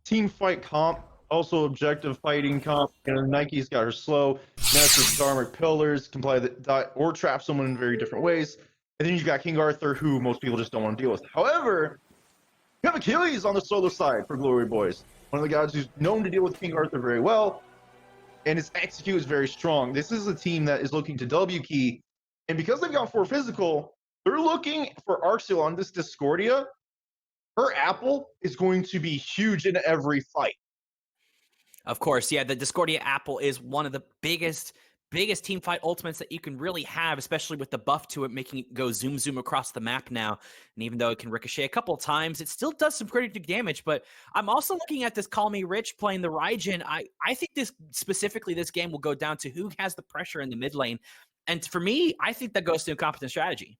team fight comp, also objective fighting comp. And Nike's got her slow, Nessa's armored pillars, can play or trap someone in very different ways. And then you've got King Arthur, who most people just don't want to deal with. However, you have Achilles on the solo side for Glory Boys. One of the guys who's known to deal with King Arthur very well, and his execute is very strong. This is a team that is looking to W key, and because they've gone 4 physical, they're looking for Arxil on this Discordia. Her apple is going to be huge in every fight. Of course, yeah, the Discordia apple is one of the biggest team fight ultimates that you can really have, especially with the buff to it, making it go zoom across the map now. And even though it can ricochet a couple of times, it still does some pretty good damage. But I'm also looking at this Call Me Rich playing the Raijin. I think this game will go down to who has the pressure in the mid lane. And for me, I think that goes to Incompetent Strategy.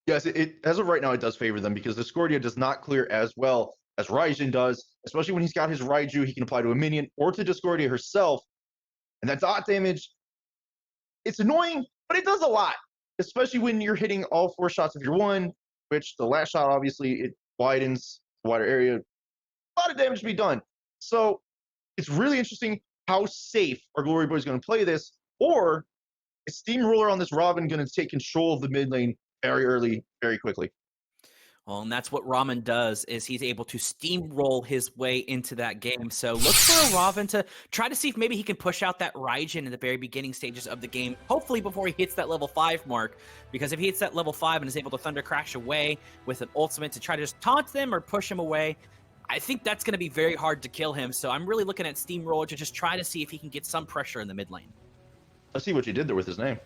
Yes, it as of right now, it does favor them, because Discordia does not clear as well as Raijin does, especially when he's got his Raiju he can apply to a minion or to Discordia herself. And that dot damage, it's annoying, but it does a lot, especially when you're hitting all 4 shots of your one, which the last shot, obviously, it widens the wider area. A lot of damage to be done. So it's really interesting how safe are Glory Boys going to play this, or is Steamroller on this Robin going to take control of the mid lane very early, very quickly? Well, and that's what Ramen does, is he's able to steamroll his way into that game. So look for a Raven to try to see if maybe he can push out that Raijin in the very beginning stages of the game, hopefully before he hits that level 5 mark, because if he hits that level 5 and is able to Thunder Crash away with an ultimate to try to just taunt them or push him away, I think that's going to be very hard to kill him. So I'm really looking at Steamroller to just try to see if he can get some pressure in the mid lane. I see what you did there with his name.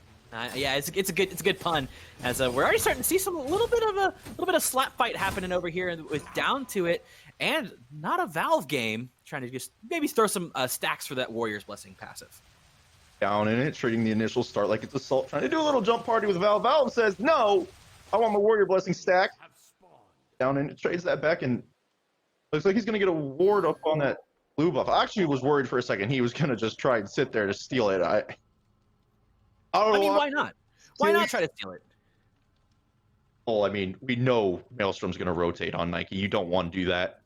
Yeah, it's a good pun. As we're already starting to see a little bit of slap fight happening over here with Down to It, and not a Valve game. Trying to just maybe throw some stacks for that Warrior's Blessing passive. Down in it, treating the initial start like it's assault, trying to do a little jump party with Valve. Valve says, no, I want my Warrior Blessing stack. Down in it, trades that back, and looks like he's going to get a ward up on that blue buff. I actually was worried for a second he was going to just try and sit there to steal it. I mean, why not? Why not try to steal it? Well, I mean, we know Maelstrom's going to rotate on Nike. You don't want to do that.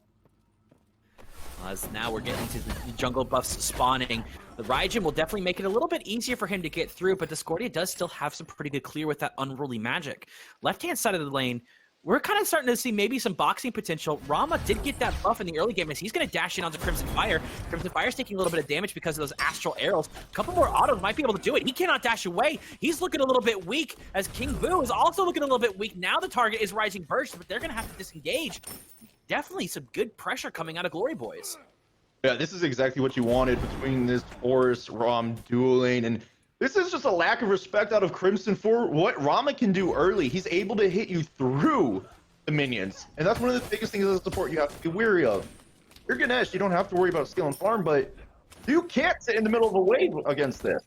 As now we're getting to the jungle buffs spawning. The Raijin will definitely make it a little bit easier for him to get through, but Discordia does still have some pretty good clear with that unruly magic. Left-hand side of the lane, we're kind of starting to see maybe some boxing potential. Rama did get that buff in the early game as he's going to dash in onto Crimson Fire. Crimson Fire's taking a little bit of damage because of those astral arrows. A couple more autos might be able to do it. He cannot dash away. He's looking a little bit weak, as King Boo is also looking a little bit weak. Now the target is Rising Burst, but they're going to have to disengage. Definitely some good pressure coming out of Glory Boys. Yeah, this is exactly what you wanted between this Forest Rom dueling, and this is just a lack of respect out of Crimson for what Rama can do early. He's able to hit you through the minions, and that's one of the biggest things as a support you have to be wary of. You're Ganesh, you don't have to worry about skill and farm, but you can't sit in the middle of a wave against this.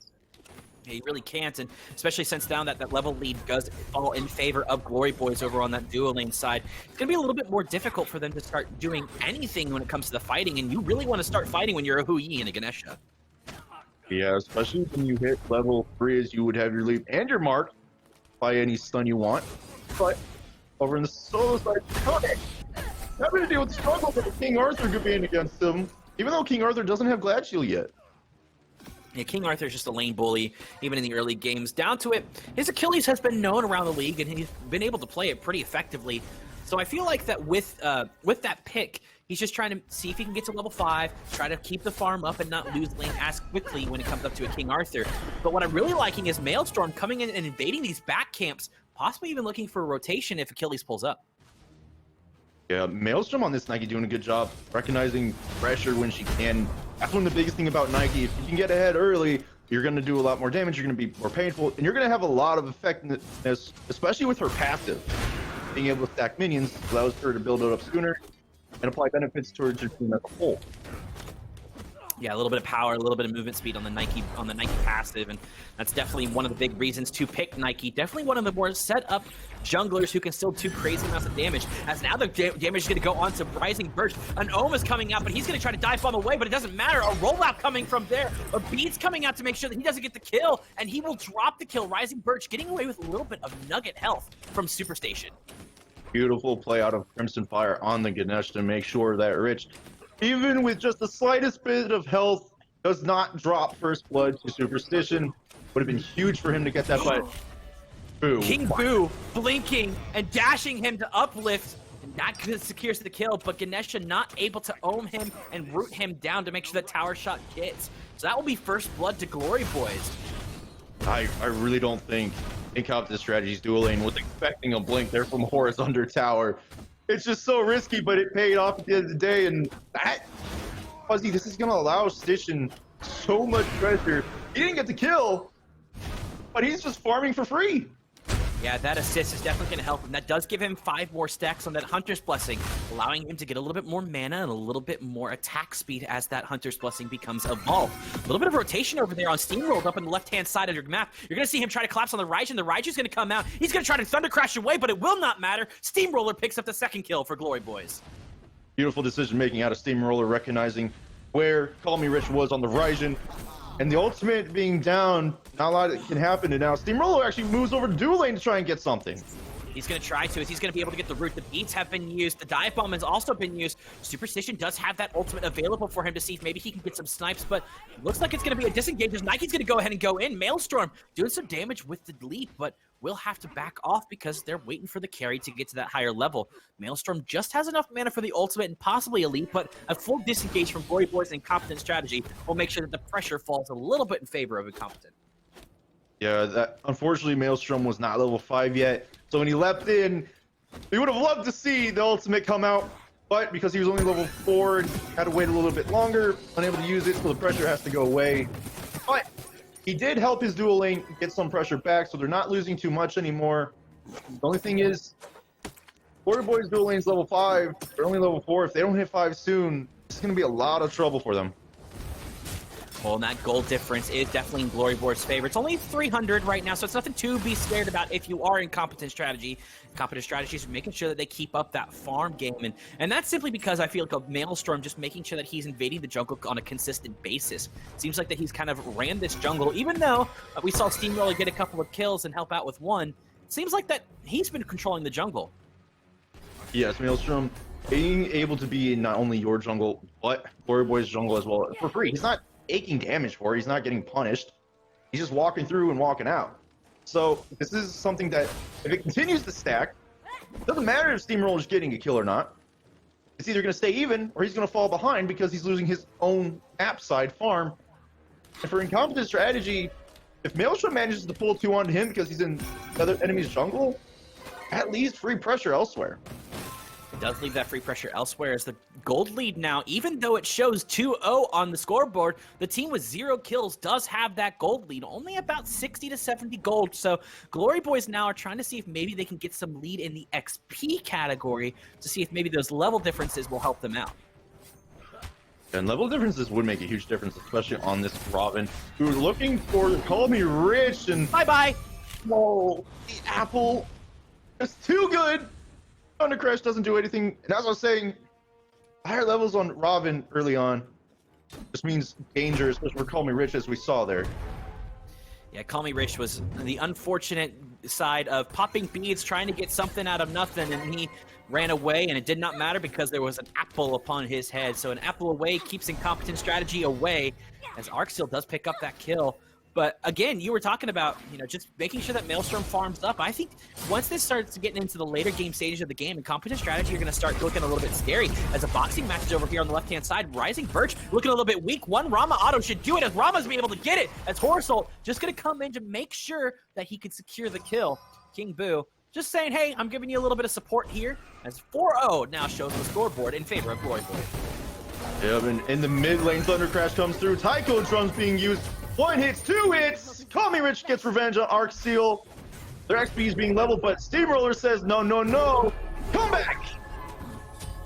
Yeah, you really can't, and especially since down that level lead does fall in favor of Glory Boys over on that duo lane side. It's going to be a little bit more difficult for them to start doing anything when it comes to the fighting, and you really want to start fighting when you're a Hu Yi and a Ganesha. Yeah, especially when you hit level 3, as you would have your leap and your mark by any stun you want. But over in the solo side, having to deal with the struggle with King Arthur being against him, even though King Arthur doesn't have Glad Shield yet. Yeah, King Arthur's just a lane bully, even in the early games. Down to it, his Achilles has been known around the league, and he's been able to play it pretty effectively. So I feel like that with that pick, he's just trying to see if he can get to level 5, try to keep the farm up and not lose lane as quickly when it comes up to a King Arthur. But what I'm really liking is Maelstrom coming in and invading these back camps, possibly even looking for a rotation if Achilles pulls up. Yeah, Maelstrom on this Nike doing a good job recognizing pressure when she can. That's one of the biggest thing about Nike. If you can get ahead early, you're going to do a lot more damage, you're going to be more painful, and you're going to have a lot of effectiveness, especially with her passive. Being able to stack minions allows her to build it up sooner and apply benefits towards your team as a whole. Yeah, a little bit of power, a little bit of movement speed on the Nike passive, and that's definitely one of the big reasons to pick Nike. Definitely one of the more set up junglers who can still do crazy amounts of damage. As now the damage is going to go on to Rising Birch. An Ohm is coming out, but he's going to try to dive bomb away, but it doesn't matter. A rollout coming from there. A Beat's coming out to make sure that he doesn't get the kill, and he will drop the kill. Rising Birch getting away with a little bit of nugget health from Superstation. Beautiful play out of Crimson Fire on the Ganesh to make sure that Rich, even with just the slightest bit of health, does not drop first blood to Superstition. Would have been huge for him to get that, but Boo. King Boo blinking and dashing him to uplift, and that secures the kill, but Ganesha not able to ohm him and root him down to make sure that tower shot hits. So that will be first blood to Glory Boys. I really don't think Incompetent Strategy's dual lane was expecting a blink there from Horus under tower. It's just so risky, but it paid off at the end of the day, and that, Fuzzy, this is going to allow Station so much pressure. He didn't get the kill, but he's just farming for free. Yeah, that assist is definitely going to help him. That does give him 5 more stacks on that Hunter's Blessing, allowing him to get a little bit more mana and a little bit more attack speed as that Hunter's Blessing becomes evolved. A little bit of rotation over there on Steamrolled up on the left-hand side of your map. You're going to see him try to collapse on the Raijin. The Raijin's going to come out. He's going to try to Thunder Crash away, but it will not matter. Steamroller picks up the second kill for Glory Boys. Beautiful decision-making out of Steamroller, recognizing where Call Me Rich was on the Raijin. And the ultimate being down, not a lot can happen. And now Steamroller actually moves over to dual lane to try and get something. He's going to try to. He's going to be able to get the root. The beats have been used. The dive bomb has also been used. Superstition does have that ultimate available for him to see if maybe he can get some snipes, but it looks like it's going to be a disengage. Nike's going to go ahead and go in. Maelstrom doing some damage with the leap, but will have to back off because they're waiting for the carry to get to that higher level. Maelstrom just has enough mana for the ultimate and possibly a leap, but a full disengage from Glory Boys and Incompetent Strategy will make sure that the pressure falls a little bit in favor of Incompetent. Yeah, that unfortunately Maelstrom was not level 5 yet. So when he leapt in, we would have loved to see the ultimate come out, but because he was only level 4 and had to wait a little bit longer, unable to use it, so the pressure has to go away. But he did help his dual lane get some pressure back, so they're not losing too much anymore. The only thing is, Glory Boys dual lane's level 5, they're only level 4. If they don't hit 5 soon, it's going to be a lot of trouble for them. Well, and that gold difference is definitely in Glory Boys' favor. It's only 300 right now, so it's nothing to be scared about if you are in Competent Strategy. Competent Strategy is making sure that they keep up that farm game, and that's simply because I feel like a Maelstrom just making sure that he's invading the jungle on a consistent basis. Seems like that he's kind of ran this jungle, even though we saw Steamroller get a couple of kills and help out with one. It seems like that he's been controlling the jungle. Yes, Maelstrom being able to be in not only your jungle, but Glory Boys' jungle as well for free. He's not taking damage for it. He's not getting punished. He's just walking through and walking out. So this is something that, if it continues to stack, it doesn't matter if Steamroller's getting a kill or not. It's either going to stay even or he's going to fall behind because he's losing his own map side farm. And for Incompetent Strategy, if Maelstrom manages to pull 2 onto him because he's in the other enemy's jungle, at least free pressure elsewhere. It does leave that free pressure elsewhere as the gold lead now, even though it shows 2-0 on the scoreboard, the team with 0 kills does have that gold lead, only about 60 to 70 gold. So Glory Boys now are trying to see if maybe they can get some lead in the XP category to see if maybe those level differences will help them out. And level differences would make a huge difference, especially on this Robin, who's looking for Call Me Rich, and Bye-bye. whoa, the apple is too good. Thunder Crash doesn't do anything, and as I was saying, higher levels on Robin early on just means danger, especially for Call Me Rich, as we saw there. Yeah, Call Me Rich was the unfortunate side of popping beads, trying to get something out of nothing, and he ran away, and it did not matter because there was an apple upon his head. So an apple away keeps Incompetent Strategy away, as Arcsteel does pick up that kill. But again, you were talking about, just making sure that Maelstrom farms up. I think once this starts getting into the later game stages of the game, Incompetent Strategy are going to start looking a little bit scary. As a boxing match is over here on the left-hand side, Rising Birch looking a little bit weak. One Rama auto should do it, as Rama's be able to get it, as Horsult just going to come in to make sure that he can secure the kill. King Boo just saying, hey, I'm giving you a little bit of support here, as 4-0 now shows the scoreboard in favor of Glory Boys. Yeah, and in the mid lane, Thunder Crash comes through. Tycho drums being used. 1 hits, 2 hits. Call Me Rich gets revenge on Arc Seal. Their XP is being leveled, but Steamroller says, no, no, no. Come back.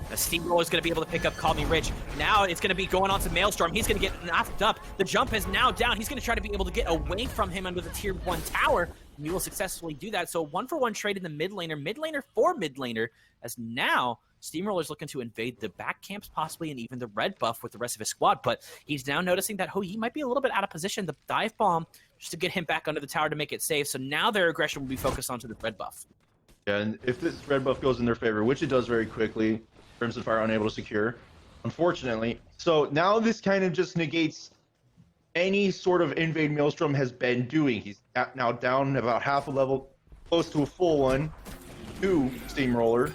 The Steamroller is going to be able to pick up Call Me Rich. Now it's going to be going on to Maelstrom. He's going to get knocked up. The jump is now down. He's going to try to be able to get away from him under the tier 1 tower. And he will successfully do that. So 1-for-1 trade in the mid laner for mid laner, as now Steamroller's looking to invade the back camps possibly, and even the red buff with the rest of his squad. But he's now noticing that, he might be a little bit out of position. The dive bomb just to get him back under the tower to make it safe. So now their aggression will be focused onto the red buff. Yeah, and if this red buff goes in their favor, which it does very quickly, Crimson Fire unable to secure, unfortunately. So now this kind of just negates any sort of invade Maelstrom has been doing. He's now down about half a level, close to a full one, to Steamroller.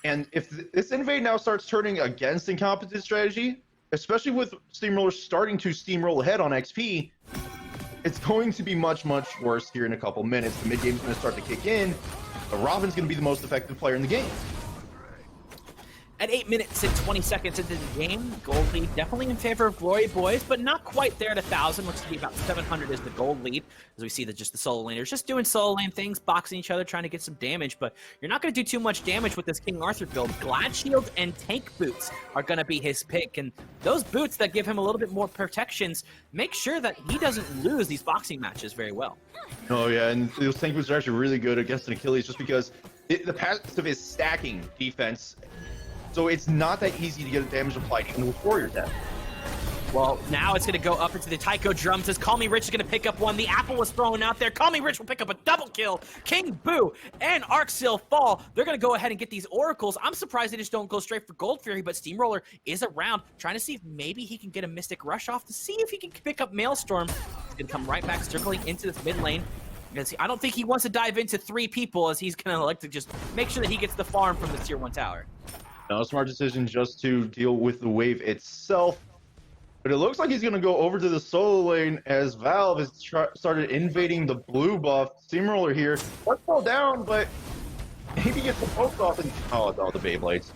And if this invade now starts turning against Incompetent Strategy, especially with Steamroller starting to steamroll ahead on XP, it's going to be much, much worse here in a couple minutes. The mid game's going to start to kick in, but Robin's going to be the most effective player in the game. At 8 minutes and 20 seconds into the game, gold lead definitely in favor of Glory Boys, but not quite there at 1,000. Looks to be about 700 is the gold lead, as we see that just the solo laners just doing solo lane things, boxing each other, trying to get some damage, but you're not going to do too much damage with this King Arthur build. Glad Shield and Tank Boots are going to be his pick, and those boots that give him a little bit more protections make sure that he doesn't lose these boxing matches very well. Oh yeah, and those Tank Boots are actually really good against an Achilles just because the passive is stacking defense. So it's not that easy to get a damage applied even with Warrior Death. Well, now it's going to go up into the Taiko drums as Call Me Rich is going to pick up one. The apple was thrown out there. Call Me Rich will pick up a double kill. King Boo and Arcsil fall. They're going to go ahead and get these oracles. I'm surprised they just don't go straight for Gold Fury, but Steamroller is around trying to see if maybe he can get a Mystic Rush off to see if he can pick up Maelstrom. He's going to come right back circling into this mid lane. I don't think he wants to dive into 3 people, as he's going to like to just make sure that he gets the farm from the tier 1 tower. Now, a smart decision just to deal with the wave itself. But it looks like he's going to go over to the solo lane as Valve has started invading the blue buff. Steamroller here. Let's fall down, but maybe gets the poke off and... Oh, the Beyblades.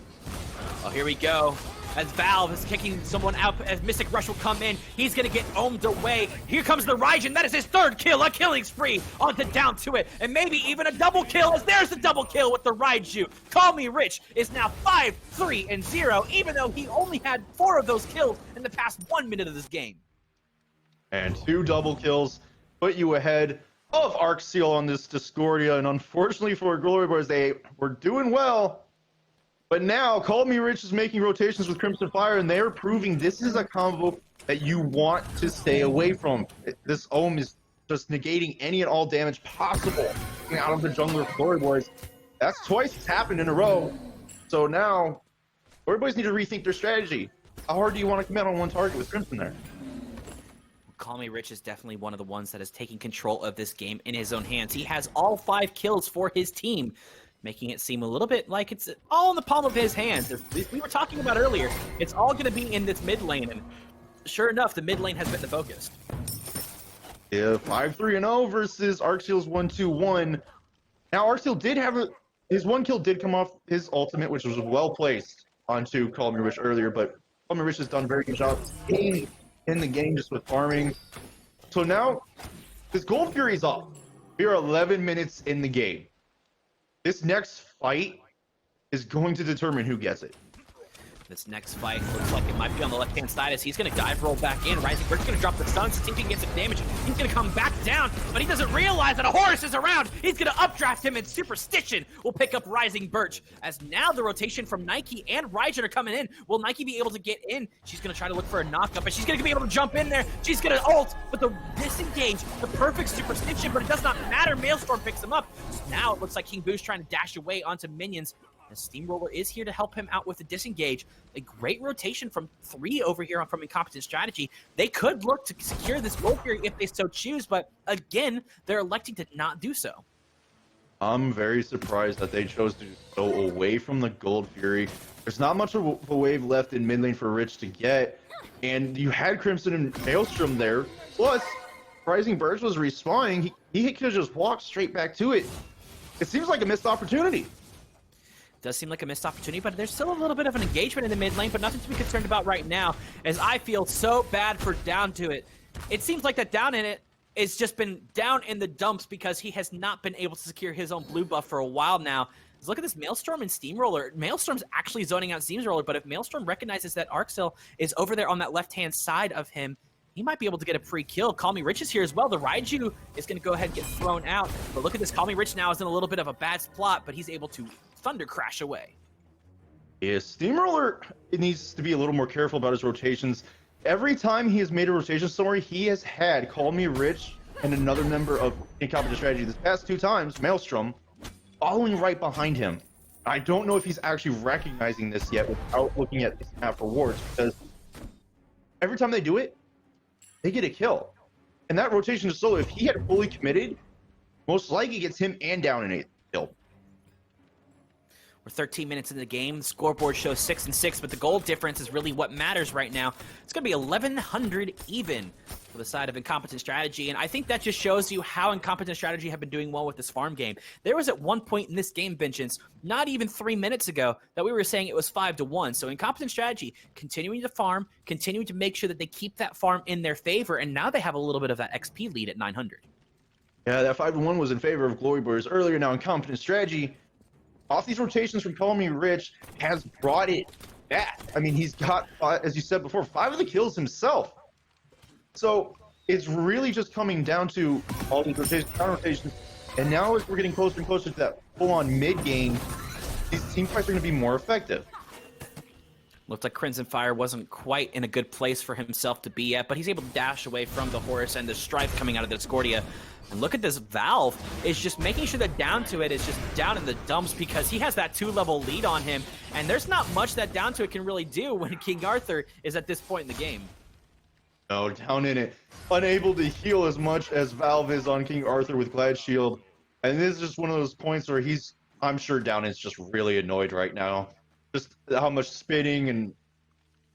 Oh, here we go. As Valve is kicking someone out, as Mystic Rush will come in, he's going to get ohmed away. Here comes the Raijin. That is his 3rd kill, a killing spree. On to down to it, and maybe even a double kill, as there's the double kill with the Raiju. Call Me Rich is now 5-3-0, even though he only had 4 of those kills in the past 1 minute of this game. And 2 double kills put you ahead of Arcseal on this Discordia, and unfortunately for Glory Boys, they were doing well. But now, Call Me Rich is making rotations with Crimson Fire, and they're proving this is a combo that you want to stay away from. This Ohm is just negating any and all damage possible out of the jungler of Glory Boys. That's twice it's happened in a row. So now, Glory Boys need to rethink their strategy. How hard do you want to commit on one target with Crimson there? Call Me Rich is definitely one of the ones that is taking control of this game in his own hands. He has all 5 kills for his team, making it seem a little bit like it's all in the palm of his hands. We were talking about earlier, it's all going to be in this mid lane, and sure enough, the mid lane has been the focus. Yeah, 5-3-0 versus Arcseal's 1-2-1. Now, Arcseal did have his 1 kill did come off his ultimate, which was well placed onto Call Me Rich earlier, but Call Me Rich has done a very good job in the game just with farming. So now, his Gold Fury's up. We are 11 minutes in the game. This next fight is going to determine who gets it. This next fight looks like it might be on the left-hand side, as he's going to dive roll back in. Rising Bird's going to drop the stun, see if he can get some damage. He's going to come back down, but he doesn't realize that a Horus is around. He's going to updraft him, and Superstition will pick up Rising Birch. As now the rotation from Nike and Raijin are coming in. Will Nike be able to get in? She's going to try to look for a knockup, and she's going to be able to jump in there. She's going to ult, but the disengage, the perfect Superstition, but it does not matter. Maelstrom picks him up. So now it looks like King Boo's trying to dash away onto minions. The Steamroller is here to help him out with the disengage. A great rotation from 3 over here from Incompetent Strategy. They could look to secure this Gold Fury if they so choose, but again, they're electing to not do so. I'm very surprised that they chose to go away from the Gold Fury. There's not much of a wave left in mid lane for Rich to get, and you had Crimson and Maelstrom there. Plus, Rising Birch was respawning. He could have just walked straight back to it. It seems like a missed opportunity. Does seem like a missed opportunity, but there's still a little bit of an engagement in the mid lane, but nothing to be concerned about right now, as I feel so bad for Down to It. it seems like that down in it it's just been down in the dumps because he has not been able to secure his own blue buff for a while now. Look at this Maelstrom and Steamroller. Maelstrom's actually zoning out Steamroller, but if Maelstrom recognizes that Arxil is over there on that left-hand side of him, he might be able to get a free kill. Call Me Rich is here as well. The Raiju is going to go ahead and get thrown out. But look at this. Call Me Rich now is in a little bit of a bad spot, but he's able to Thunder Crash away. Yeah, Steamroller needs to be a little more careful about his rotations. Every time he has made a rotation somewhere, he has had Call Me Rich and another member of Incompetent Strategy. This past 2 times, Maelstrom, following right behind him. I don't know if he's actually recognizing this yet without looking at this map for wards, because every time they do it, they get a kill. And that rotation is solo. If he had fully committed, most likely gets him and down in a kill. We're 13 minutes into the game. The scoreboard shows 6-6, but the goal difference is really what matters right now. It's going to be 1,100 even for the side of Incompetent Strategy, and I think that just shows you how Incompetent Strategy have been doing well with this farm game. There was at one point in this game, Vengeance, not even 3 minutes ago, that we were saying it was 5-1. So Incompetent Strategy continuing to farm, continuing to make sure that they keep that farm in their favor, and now they have a little bit of that XP lead at 900. Yeah, that 5-1 was in favor of Glory Boys earlier. Now Incompetent Strategy, off these rotations from Call Me Rich, has brought it back. I mean, he's got, as you said before, 5 of the kills himself. So it's really just coming down to all these rotations, counter rotations, and now as we're getting closer and closer to that full-on mid-game, these team fights are going to be more effective. Looked like Crimson Fire wasn't quite in a good place for himself to be at, but he's able to dash away from the Horus and the Strife coming out of the Discordia. And look at this Valve is just making sure that Down to It is just down in the dumps because he has that 2-level lead on him, and there's not much that Down to It can really do when King Arthur is at this point in the game. No, Down in It, unable to heal as much as Valve is on King Arthur with Glad Shield. And this is just one of those points where I'm sure Down is just really annoyed right now. Just how much spinning and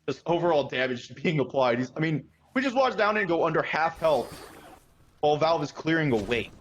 just overall damage being applied. We just watched Down in It go under half health while Valve is clearing away.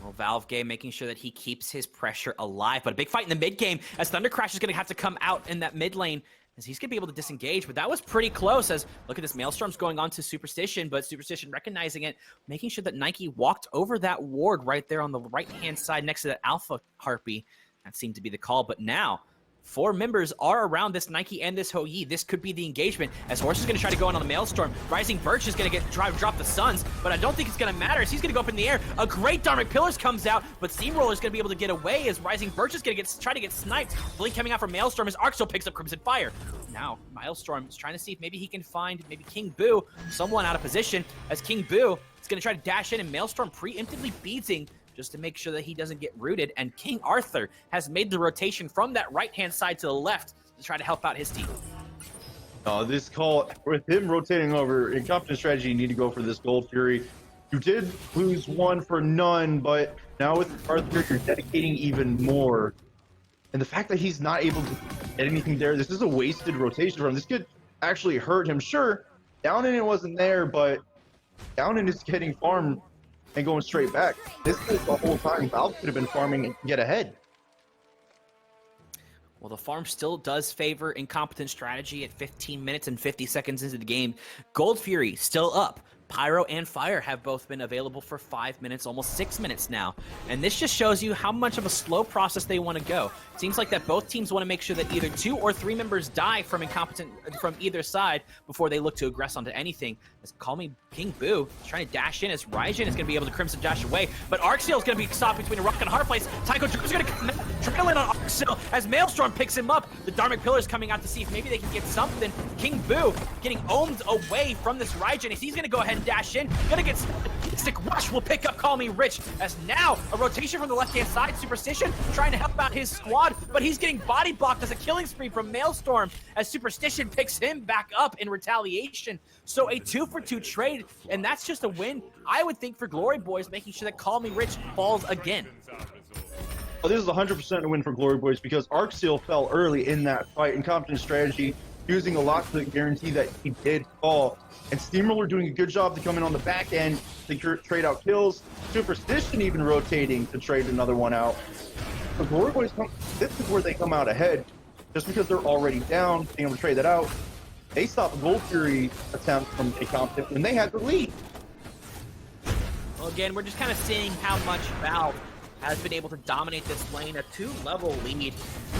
Well, Valve game making sure that he keeps his pressure alive. But a big fight in the mid game as Thunder Crash is going to have to come out in that mid lane as he's going to be able to disengage. But that was pretty close as, look at this, Maelstrom's going on to Superstition, but Superstition recognizing it, making sure that Nike walked over that ward right there on the right-hand side next to that Alpha Harpy. That seemed to be the call, but now 4 members are around this Nike and this Hou Yi. This could be the engagement as Horse is going to try to go in on the Maelstrom. Rising Birch is going to drop the Suns, but I don't think it's going to matter as he's going to go up in the air. A great Dharmic Pillars comes out, but Steamroller is going to be able to get away as Rising Birch is going to try to get sniped. Blink coming out from Maelstrom as Arxil picks up Crimson Fire. Now, Maelstrom is trying to see if maybe he can find King Boo, someone out of position, as King Boo is going to try to dash in and Maelstrom preemptively beating just to make sure that he doesn't get rooted, and King Arthur has made the rotation from that right-hand side to the left to try to help out his team. This call, with him rotating over, Incompetent Strategy, you need to go for this Gold Fury. You did lose 1 for none, but now with Arthur, you're dedicating even more. And the fact that he's not able to get anything there, this is a wasted rotation for him. This could actually hurt him. Sure, Down in It wasn't there, but Down in is getting farmed and going straight back. This is the whole time Valve could have been farming and get ahead. Well, the farm still does favor Incompetent Strategy at 15 minutes and 50 seconds into the game. Gold Fury still up. Pyro and Fire have both been available for 5 minutes, almost 6 minutes now. And this just shows you how much of a slow process they want to go. It seems like that both teams want to make sure that either 2 or 3 members die from either side before they look to aggress onto anything. As Call Me King Boo is trying to dash in as Raijin is going to be able to Crimson Dash away. But Arxil is going to be stopped between a rock and a hard place. Tycho Drew is going to come out, trail in on Arxil as Maelstrom picks him up. The Dharmic Pillars coming out to see if maybe they can get something. King Boo getting ohmed away from this Raijin as he's going to go ahead and dash in. Gonna get Mystic Rush will pick up Call Me Rich as now a rotation from the left-hand side. Superstition trying to help out his squad, but he's getting body blocked as a killing spree from Maelstrom as Superstition picks him back up in retaliation. So a 2-for-2 trade, and that's just a win, I would think, for Glory Boys, making sure that Call Me Rich falls again. Well, this is 100% a win for Glory Boys because Arxil fell early in that fight. Incompetent Strategy using a lot to guarantee that he did fall. And Steamroller doing a good job to come in on the back end to trade out kills. Superstition even rotating to trade another one out. The Glory Boys, this is where they come out ahead. Just because they're already down, being able to trade that out. they stopped the Gold Fury attempt from Incompetent when they had the lead. Well, again, we're just kind of seeing how much Valve has been able to dominate this lane. A 2-level lead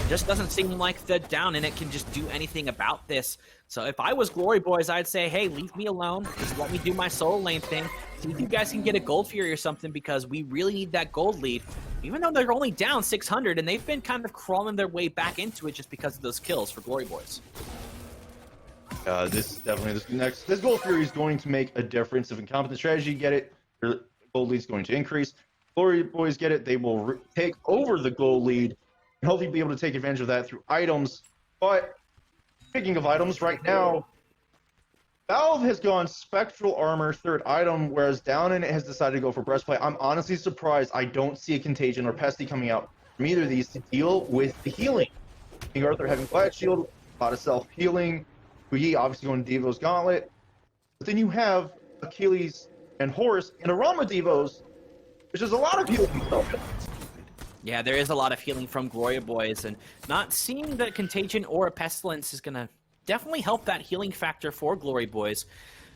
just doesn't seem like the down in it can just do anything about this. So if I was Glory Boys, I'd say, hey, leave me alone. Just let me do my solo lane thing. See if you guys can get a Gold Fury or something, because we really need that gold lead. Even though they're only down 600, and they've been kind of crawling their way back into it just because of those kills for Glory Boys. This Gold Fury is going to make a difference. If Incompetent Strategy get it, their gold lead is going to increase. Glory Boys get it, they will take over the gold lead and hopefully be able to take advantage of that through items. But speaking of items, right now, Valve has gone Spectral Armor, third item, whereas Down in it has decided to go for Breastplate. I'm honestly surprised I don't see a Contagion or Pesty coming out from either of these to deal with the healing. King Arthur having Flat Shield, a lot of self-healing. Yi obviously going to Devo's Gauntlet. But then you have Achilles and Horus and Arama Devos, which is a lot of healing stuff. Yeah, there is a lot of healing from Gloria Boys, and not seeing the Contagion or a Pestilence is going to definitely help that healing factor for Glory Boys.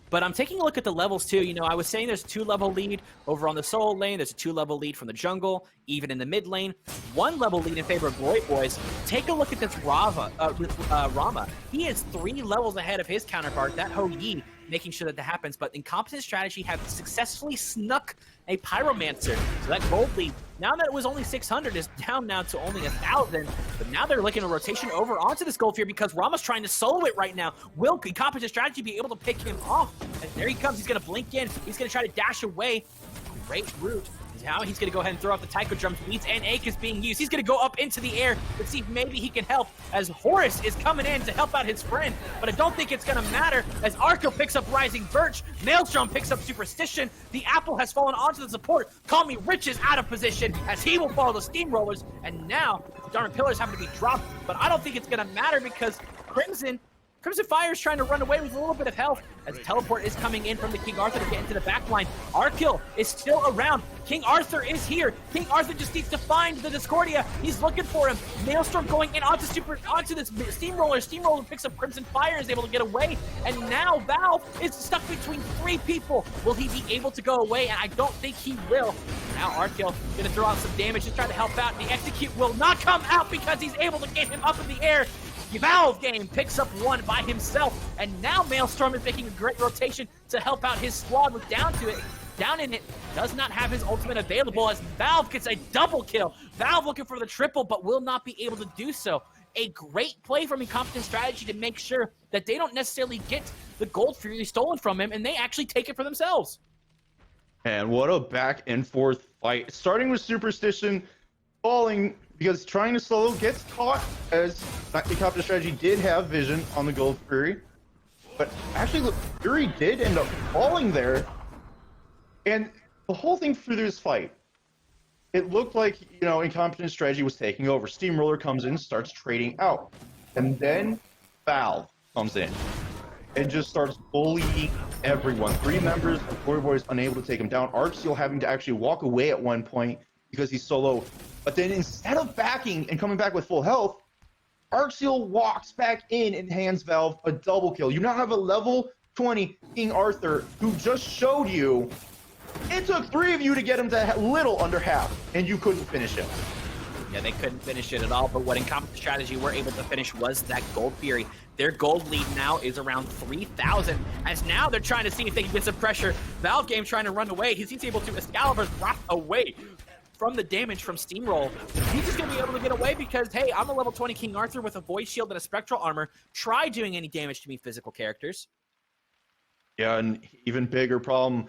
But I'm taking a look at the levels too. You know, I was saying there's a 2-level lead over on the solo lane. There's a 2-level lead from the jungle, even in the mid lane. 1-level lead in favor of Glory Boys. Take a look at this Rama. He is 3 levels ahead of his counterpart, that Ho Yi, making sure that that happens. But Incompetent Strategy have successfully snuck a Pyromancer. So that gold lead, now that it was only 600, is down now to only 1,000. But now they're looking a rotation over onto this gold here because Rama's trying to solo it right now. Will Incompetent Strategy be able to pick him off? And there he comes. He's going to blink in. He's going to try to dash away. Great route. Now he's going to go ahead and throw out the Taiko Drums. Beats and Ache is being used. He's going to go up into the air to see if maybe he can help, as Horus is coming in to help out his friend. But I don't think it's going to matter, as Arco picks up Rising Birch. Maelstrom picks up Superstition. The Apple has fallen onto the support. Call Me Rich is out of position, as he will follow the Steamrollers. And now the Darn Pillars have to be dropped. But I don't think it's going to matter, because Crimson Fire is trying to run away with a little bit of health, as Teleport is coming in from the King Arthur to get into the backline. Arkil is still around. King Arthur is here. King Arthur just needs to find the Discordia. He's looking for him. Maelstrom going in onto this Steamroller. Steamroller picks up Crimson Fire, is able to get away. And now Valve is stuck between 3 people. Will he be able to go away? And I don't think he will. Now Arkil gonna throw out some damage to try to help out. The Execute will not come out because he's able to get him up in the air. Valve game picks up 1 by himself, and now Maelstrom is making a great rotation to help out his squad with Down in it does not have his ultimate available, as Valve gets a double kill. Valve looking for the triple, but will not be able to do so. A great play from Incompetent Strategy to make sure that they don't necessarily get the Gold Fury stolen from him, and they actually take it for themselves. And what a back and forth fight, starting with Superstition falling because trying to solo gets caught, as Incompetent Strategy did have vision on the Gold Fury. But actually, look, Fury did end up falling there. And the whole thing through this fight, it looked like, you know, Incompetent Strategy was taking over. Steamroller comes in, starts trading out. And then Valve comes in and just starts bullying everyone. 3 members of Glory Boys unable to take him down. Archsteel having to actually walk away at one point because he's solo. But then instead of backing and coming back with full health, Archsteel walks back in and hands Valve a double kill. You now have a level 20 King Arthur who just showed you it took 3 of you to get him to little under half, and you couldn't finish it. Yeah, they couldn't finish it at all, but what Incompetent Strategy were able to finish was that Gold Fury. Their gold lead now is around 3,000, as now they're trying to see if they can get some pressure. Valve game trying to run away. He's able to Excalibur's Wrath away from the damage from Steamroll. He's just going to be able to get away because, hey, I'm a level 20 King Arthur with a Void Shield and a Spectral Armor. Try doing any damage to me physical characters. Yeah, and even bigger problem,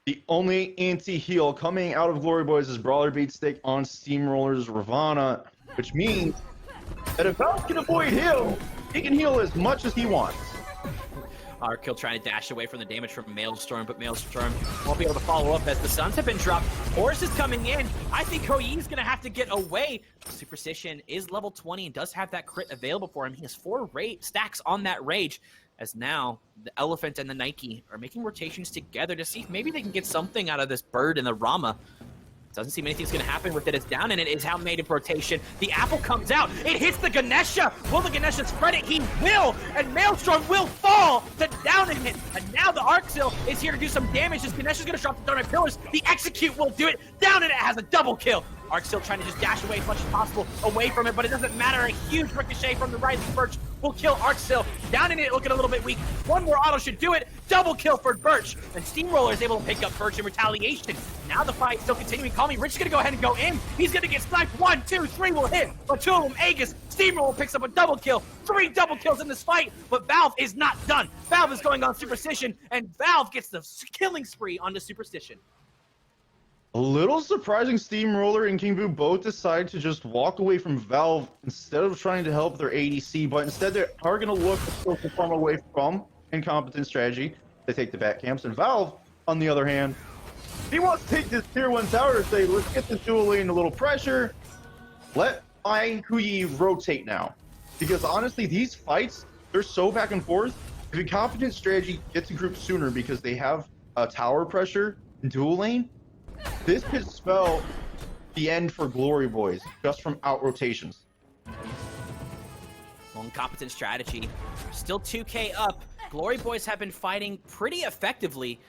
the only anti-heal coming out of Glory Boys is Brawler Beat Stick on Steamroller's Ravana, which means that if Valve can avoid him, he can heal as much as he wants. Arkil trying to dash away from the damage from Maelstrom, but Maelstrom won't be able to follow up as the Suns have been dropped. Horus is coming in. I think Hou-Yi is going to have to get away. Superstition is level 20 and does have that crit available for him. He has 4 stacks on that Rage, as now the Elephant and the Nike are making rotations together to see if maybe they can get something out of this Bird and the Rama. Doesn't seem anything's going to happen with it. It's down, and it is how made of rotation. The apple comes out. It hits the Ganesha. Will the Ganesha spread it? He will, and Maelstrom will fall to downing it. And now the Arxil is here to do some damage. This Ganesha's going to drop the Dynamite Pillars. The Execute will do it. Down, and it has a double kill. Arxil trying to just dash away as much as possible away from it, but it doesn't matter. A huge ricochet from the Rising Birch will kill Arxil. Down in it, looking a little bit weak. One more auto should do it. Double kill for Birch. And Steamroller is able to pick up Birch in retaliation. Now the fight still continuing. Call Me Rich is going to go ahead and go in. He's going to get sniped. 1, 2, 3 will hit. But 2 of them, Aegis. Steamroller picks up a double kill. 3 double kills in this fight. But Valve is not done. Valve is going on Superstition, and Valve gets the killing spree onto Superstition. A little surprising, Steamroller and King Boo both decide to just walk away from Valve instead of trying to help their ADC, but instead they are going to look to still perform away from Incompetent Strategy. They take the back camps, and Valve, on the other hand, he wants to take this tier 1 tower and say, let's get this dual lane a little pressure. Let my Huyi rotate now. Because honestly, these fights, they're so back and forth. If Incompetent Strategy gets a group sooner because they have a tower pressure in dual lane, this could spell the end for Glory Boys just from out rotations. Well, Incompetent Strategy still 2K up. Glory Boys have been fighting pretty effectively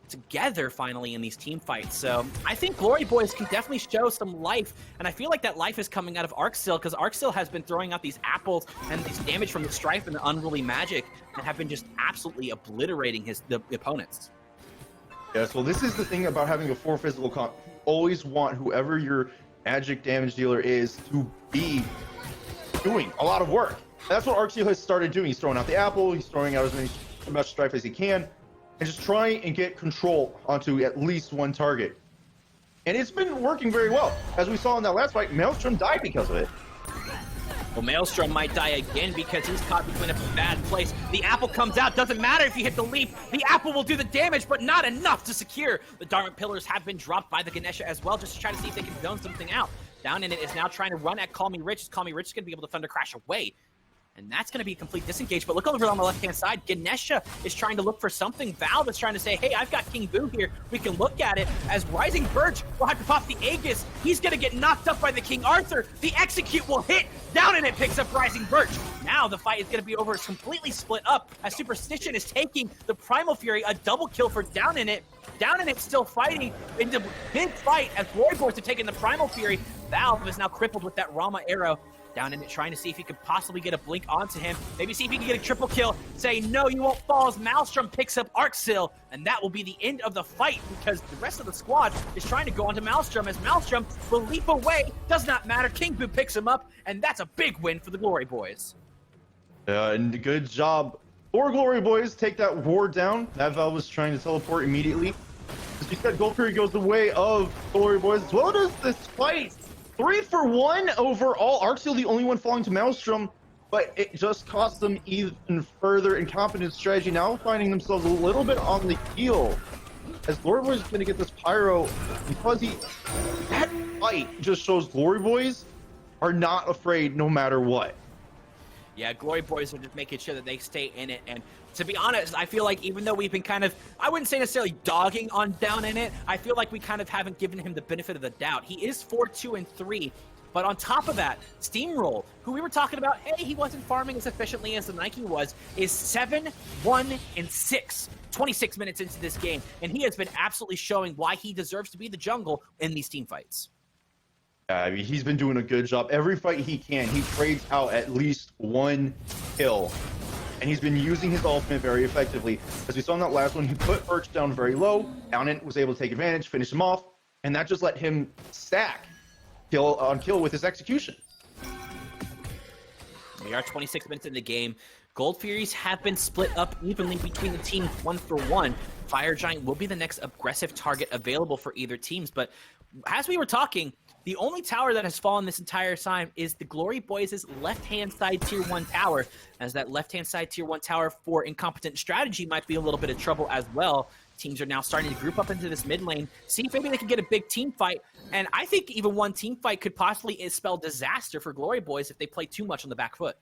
together finally in these team fights. So I think Glory Boys can definitely show some life, and I feel like that life is coming out of Arxil, because Arxil has been throwing out these apples and these damage from the Strife and the Unruly Magic and have been just absolutely obliterating the opponents. Yes, well, this is the thing about having a 4 physical comp. You always want whoever your magic damage dealer is to be doing a lot of work. That's what Arxil has started doing. He's throwing out the apple, he's throwing out as much strife as he can, and just trying and get control onto at least one target. And it's been working very well. As we saw in that last fight, Maelstrom died because of it. Well, Maelstrom might die again because he's caught between a bad place. The apple comes out. Doesn't matter if you hit the leap. The apple will do the damage, but not enough to secure. The Dharma Pillars have been dropped by the Ganesha as well, just to try to see if they can zone something out. Down in it is now trying to run at Call Me Rich. Call Me Rich is going to be able to Thunder Crash away. And that's going to be a complete disengage. But look over on the left-hand side. Ganesha is trying to look for something. Valve is trying to say, hey, I've got King Boo here. We can look at it. As Rising Birch will have to pop the Aegis. He's going to get knocked up by the King Arthur. The Execute will hit. Down in it picks up Rising Birch. Now the fight is going to be over. It's completely split up as Superstition is taking the Primal Fury. A double kill for Down in it. Down in it still fighting into big fight as Glory Boys have taken the Primal Fury. Valve is now crippled with that Rama arrow. Down in it, trying to see if he could possibly get a blink onto him. Maybe see if he can get a triple kill. Say, no, you won't fall as Maelstrom picks up Arxil. And that will be the end of the fight because the rest of the squad is trying to go onto Maelstrom as Maelstrom will leap away. Does not matter. King Boo picks him up. And that's a big win for the Glory Boys. And good job for Glory Boys. Take that ward down. That Valve was trying to teleport immediately. As you said, Gold Fury goes the way of Glory Boys. As well does this fight. 3 for 1 overall. Arxil the only one falling to Maelstrom, but it just cost them even further. Incompetent Strategy now finding themselves a little bit on the heel. As Glory Boys is going to get this pyro, because that fight just shows Glory Boys are not afraid no matter what. Yeah, Glory Boys are just making sure that they stay in it. And to be honest, I feel like even though we've been kind of, I wouldn't say necessarily dogging on Down in it, I feel like we kind of haven't given him the benefit of the doubt. He is 4-2-3, but on top of that, Steamroll, who we were talking about, hey, he wasn't farming as efficiently as the Nike was, is 7-1-6, 26 minutes into this game. And he has been absolutely showing why he deserves to be the jungle in these team fights. I mean, he's been doing a good job. Every fight he can, he trades out at least one kill. And he's been using his ultimate very effectively. As we saw in that last one, he put Birch down very low. Downant was able to take advantage, finish him off, and that just let him stack kill on kill with his execution. We are 26 minutes in the game. Gold Furies have been split up evenly between the teams 1 for 1. Fire Giant will be the next aggressive target available for either teams. But as we were talking, the only tower that has fallen this entire time is the Glory Boys' left-hand side tier 1 tower, as that left-hand side tier 1 tower for Incompetent Strategy might be a little bit of trouble as well. Teams are now starting to group up into this mid lane, see if maybe they can get a big team fight. And I think even one team fight could possibly spell disaster for Glory Boys if they play too much on the back foot.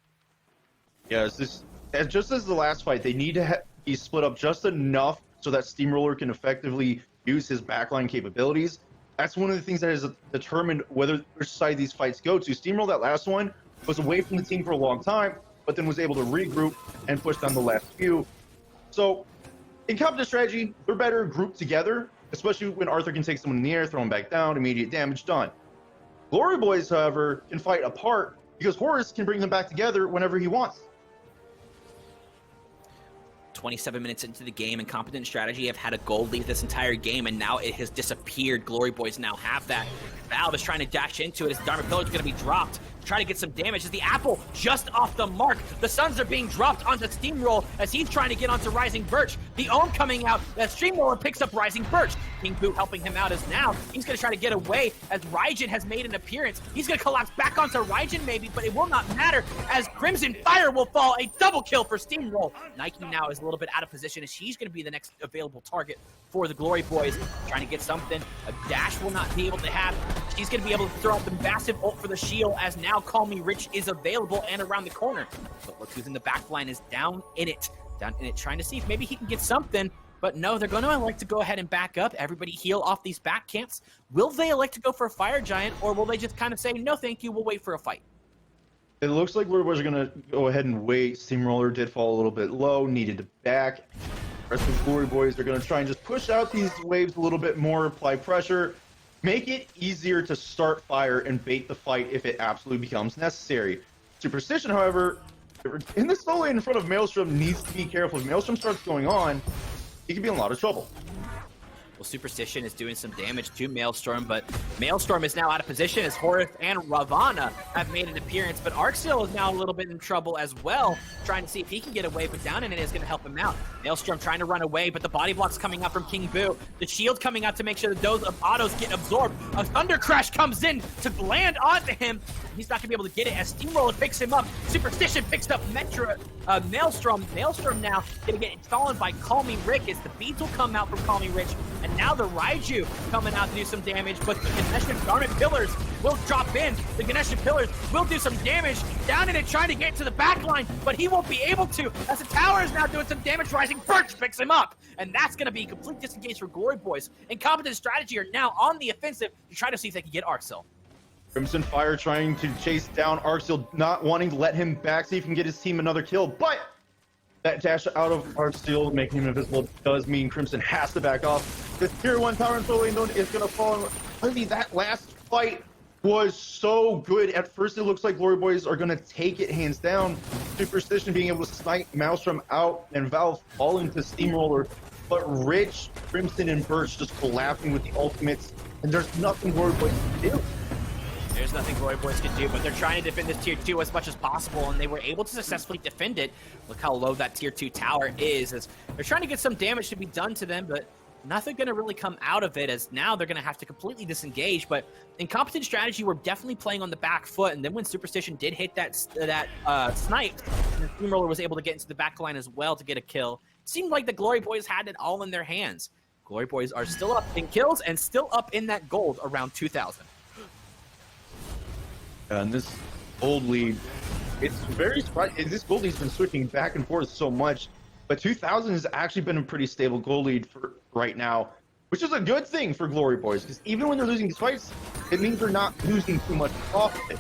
Yeah, just as the last fight, they need to be split up just enough so that Steamroller can effectively use his backline capabilities. That's one of the things that has determined which side these fights go to. Steamroll, that last one, was away from the team for a long time, but then was able to regroup and push down the last few. So, Incompetent Strategy, they're better grouped together, especially when Arthur can take someone in the air, throw him back down, immediate damage, done. Glory Boys, however, can fight apart because Horus can bring them back together whenever he wants. 27 minutes into the game, Incompetent Strategy have had a gold lead this entire game, and now it has disappeared. Glory Boys now have that. Valve is trying to dash into it as Dharma Pillar is going to be dropped. Try to get some damage as the apple just off the mark. The Suns are being dropped onto Steamroll as he's trying to get onto Rising Birch. The Ohm coming out as Steamroller picks up Rising Birch. King Boo helping him out as now he's going to try to get away as Raijin has made an appearance. He's going to collapse back onto Raijin maybe, but it will not matter as Crimson Fire will fall. A double kill for Steamroll. Nike now is a little bit out of position as she's going to be the next available target for the Glory Boys. Trying to get something. A dash will not be able to have. She's going to be able to throw out the massive ult for the shield as now Call Me Rich is available and around the corner. But look who's in the back line is down in it, trying to see if maybe he can get something. But no, they're going to elect to go ahead and back up. Everybody heal off these back camps. Will they elect to go for a Fire Giant, or will they just kind of say, no, thank you, we'll wait for a fight? It looks like Glory Boys are going to go ahead and wait. Steamroller did fall a little bit low, needed to back. The rest of the Glory Boys are going to try and just push out these waves a little bit more, apply pressure, make it easier to start fire and bait the fight if it absolutely becomes necessary. Superstition, however, in this solo lane in front of Maelstrom needs to be careful. If Maelstrom starts going on, he could be in a lot of trouble. Well, Superstition is doing some damage to Maelstrom, but Maelstrom is now out of position as Horus and Ravana have made an appearance, but Arxil is now a little bit in trouble as well, trying to see if he can get away, but Down in it is going to help him out. Maelstrom trying to run away, but the body block's coming out from King Boo. The shield coming out to make sure that those autos get absorbed. A Thunder Crash comes in to land onto him. He's not going to be able to get it as Steamroller picks him up. Superstition picks up Maelstrom. Maelstrom now going to get fallen by Call Me Rick as the beads will come out from Call Me Rich. And now the Raiju coming out to do some damage, but the Ganesha Garnet Pillars will drop in. The Ganesha Pillars will do some damage. Down in it, trying to get to the back line, but he won't be able to as the tower is now doing some damage. Rising Birch picks him up, and that's going to be a complete disengage for Glory Boys. Incompetent Strategy are now on the offensive to try to see if they can get Arxil. Crimson Fire trying to chase down Arxil, not wanting to let him back, see if he can get his team another kill, but that dash out of Arxil, making him invisible, does mean Crimson has to back off. This tier 1 tower and solo lane is going to fall. I mean, that last fight was so good. At first, it looks like Glory Boys are going to take it hands down. Superstition being able to snipe Maelstrom out and Valve falling to Steamroller. But Rich, Crimson, and Birch just collapsing with the ultimates, and there's nothing Glory Boys can do. There's nothing Glory Boys can do, but they're trying to defend this tier 2 as much as possible, and they were able to successfully defend it. Look how low that tier 2 tower is, as they're trying to get some damage to be done to them, but nothing going to really come out of it, as now they're going to have to completely disengage. But Incompetent Strategy were definitely playing on the back foot, and then when Superstition did hit that snipe, and Steamroller was able to get into the back line as well to get a kill, it seemed like the Glory Boys had it all in their hands. Glory Boys are still up in kills and still up in that gold around 2,000. And this gold lead, it's very surprising. This gold lead's been switching back and forth so much, but 2,000 has actually been a pretty stable gold lead for right now, which is a good thing for Glory Boys, because even when they're losing these fights, it means they're not losing too much profit.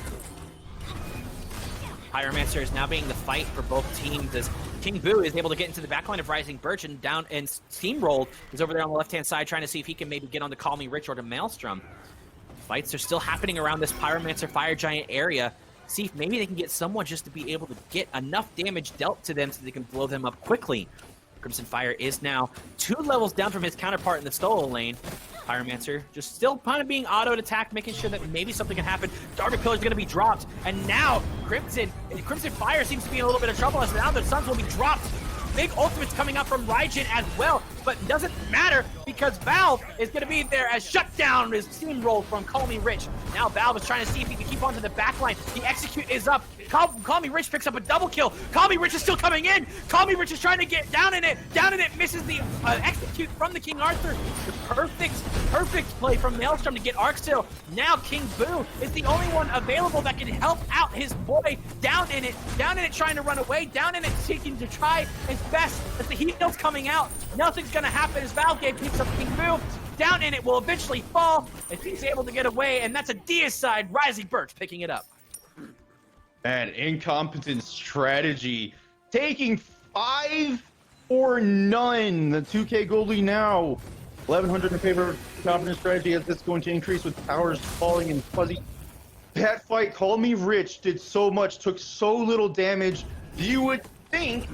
Pyromancer is now being the fight for both teams as King Boo is able to get into the backline of Rising Birch, and down and Steamrolled is over there on the left-hand side trying to see if he can maybe get on to Call Me Rich or to Maelstrom. Fights are still happening around this Pyromancer Fire Giant area. See if maybe they can get someone just to be able to get enough damage dealt to them so they can blow them up quickly. Crimson Fire is now 2 levels down from his counterpart in the solo lane. Pyromancer just still kind of being auto attacked, making sure that maybe something can happen. Dark Pillar is going to be dropped, and now Crimson Fire seems to be in a little bit of trouble as now the Suns will be dropped. Big ultimates coming out from Raijin as well, but it doesn't matter because Valve is going to be there as Shutdown is steamrolled from Call Me Rich. Now Valve is trying to see if he can keep onto the backline. The execute is up. Call Me Rich picks up a double kill. Call Me Rich is still coming in. Call Me Rich is trying to get down in it. Down in it misses the execute from the King Arthur. The perfect play from Maelstrom to get Arxil. Now King Boo is the only one available that can help out his boy Down in it. Down in it trying to run away. Down in it seeking to try his best as the heal's coming out. Nothing's going to happen as Valve picks up King Boo. Down in it will eventually fall if he's able to get away, and that's a deicide. Rising Birch picking it up. And Incompetent Strategy taking 5 or none. The 2K gold lead now. 1100 in favor of Incompetent Strategy as it's going to increase with towers falling and fuzzy. That fight, Call Me Rich, did so much, took so little damage. You would think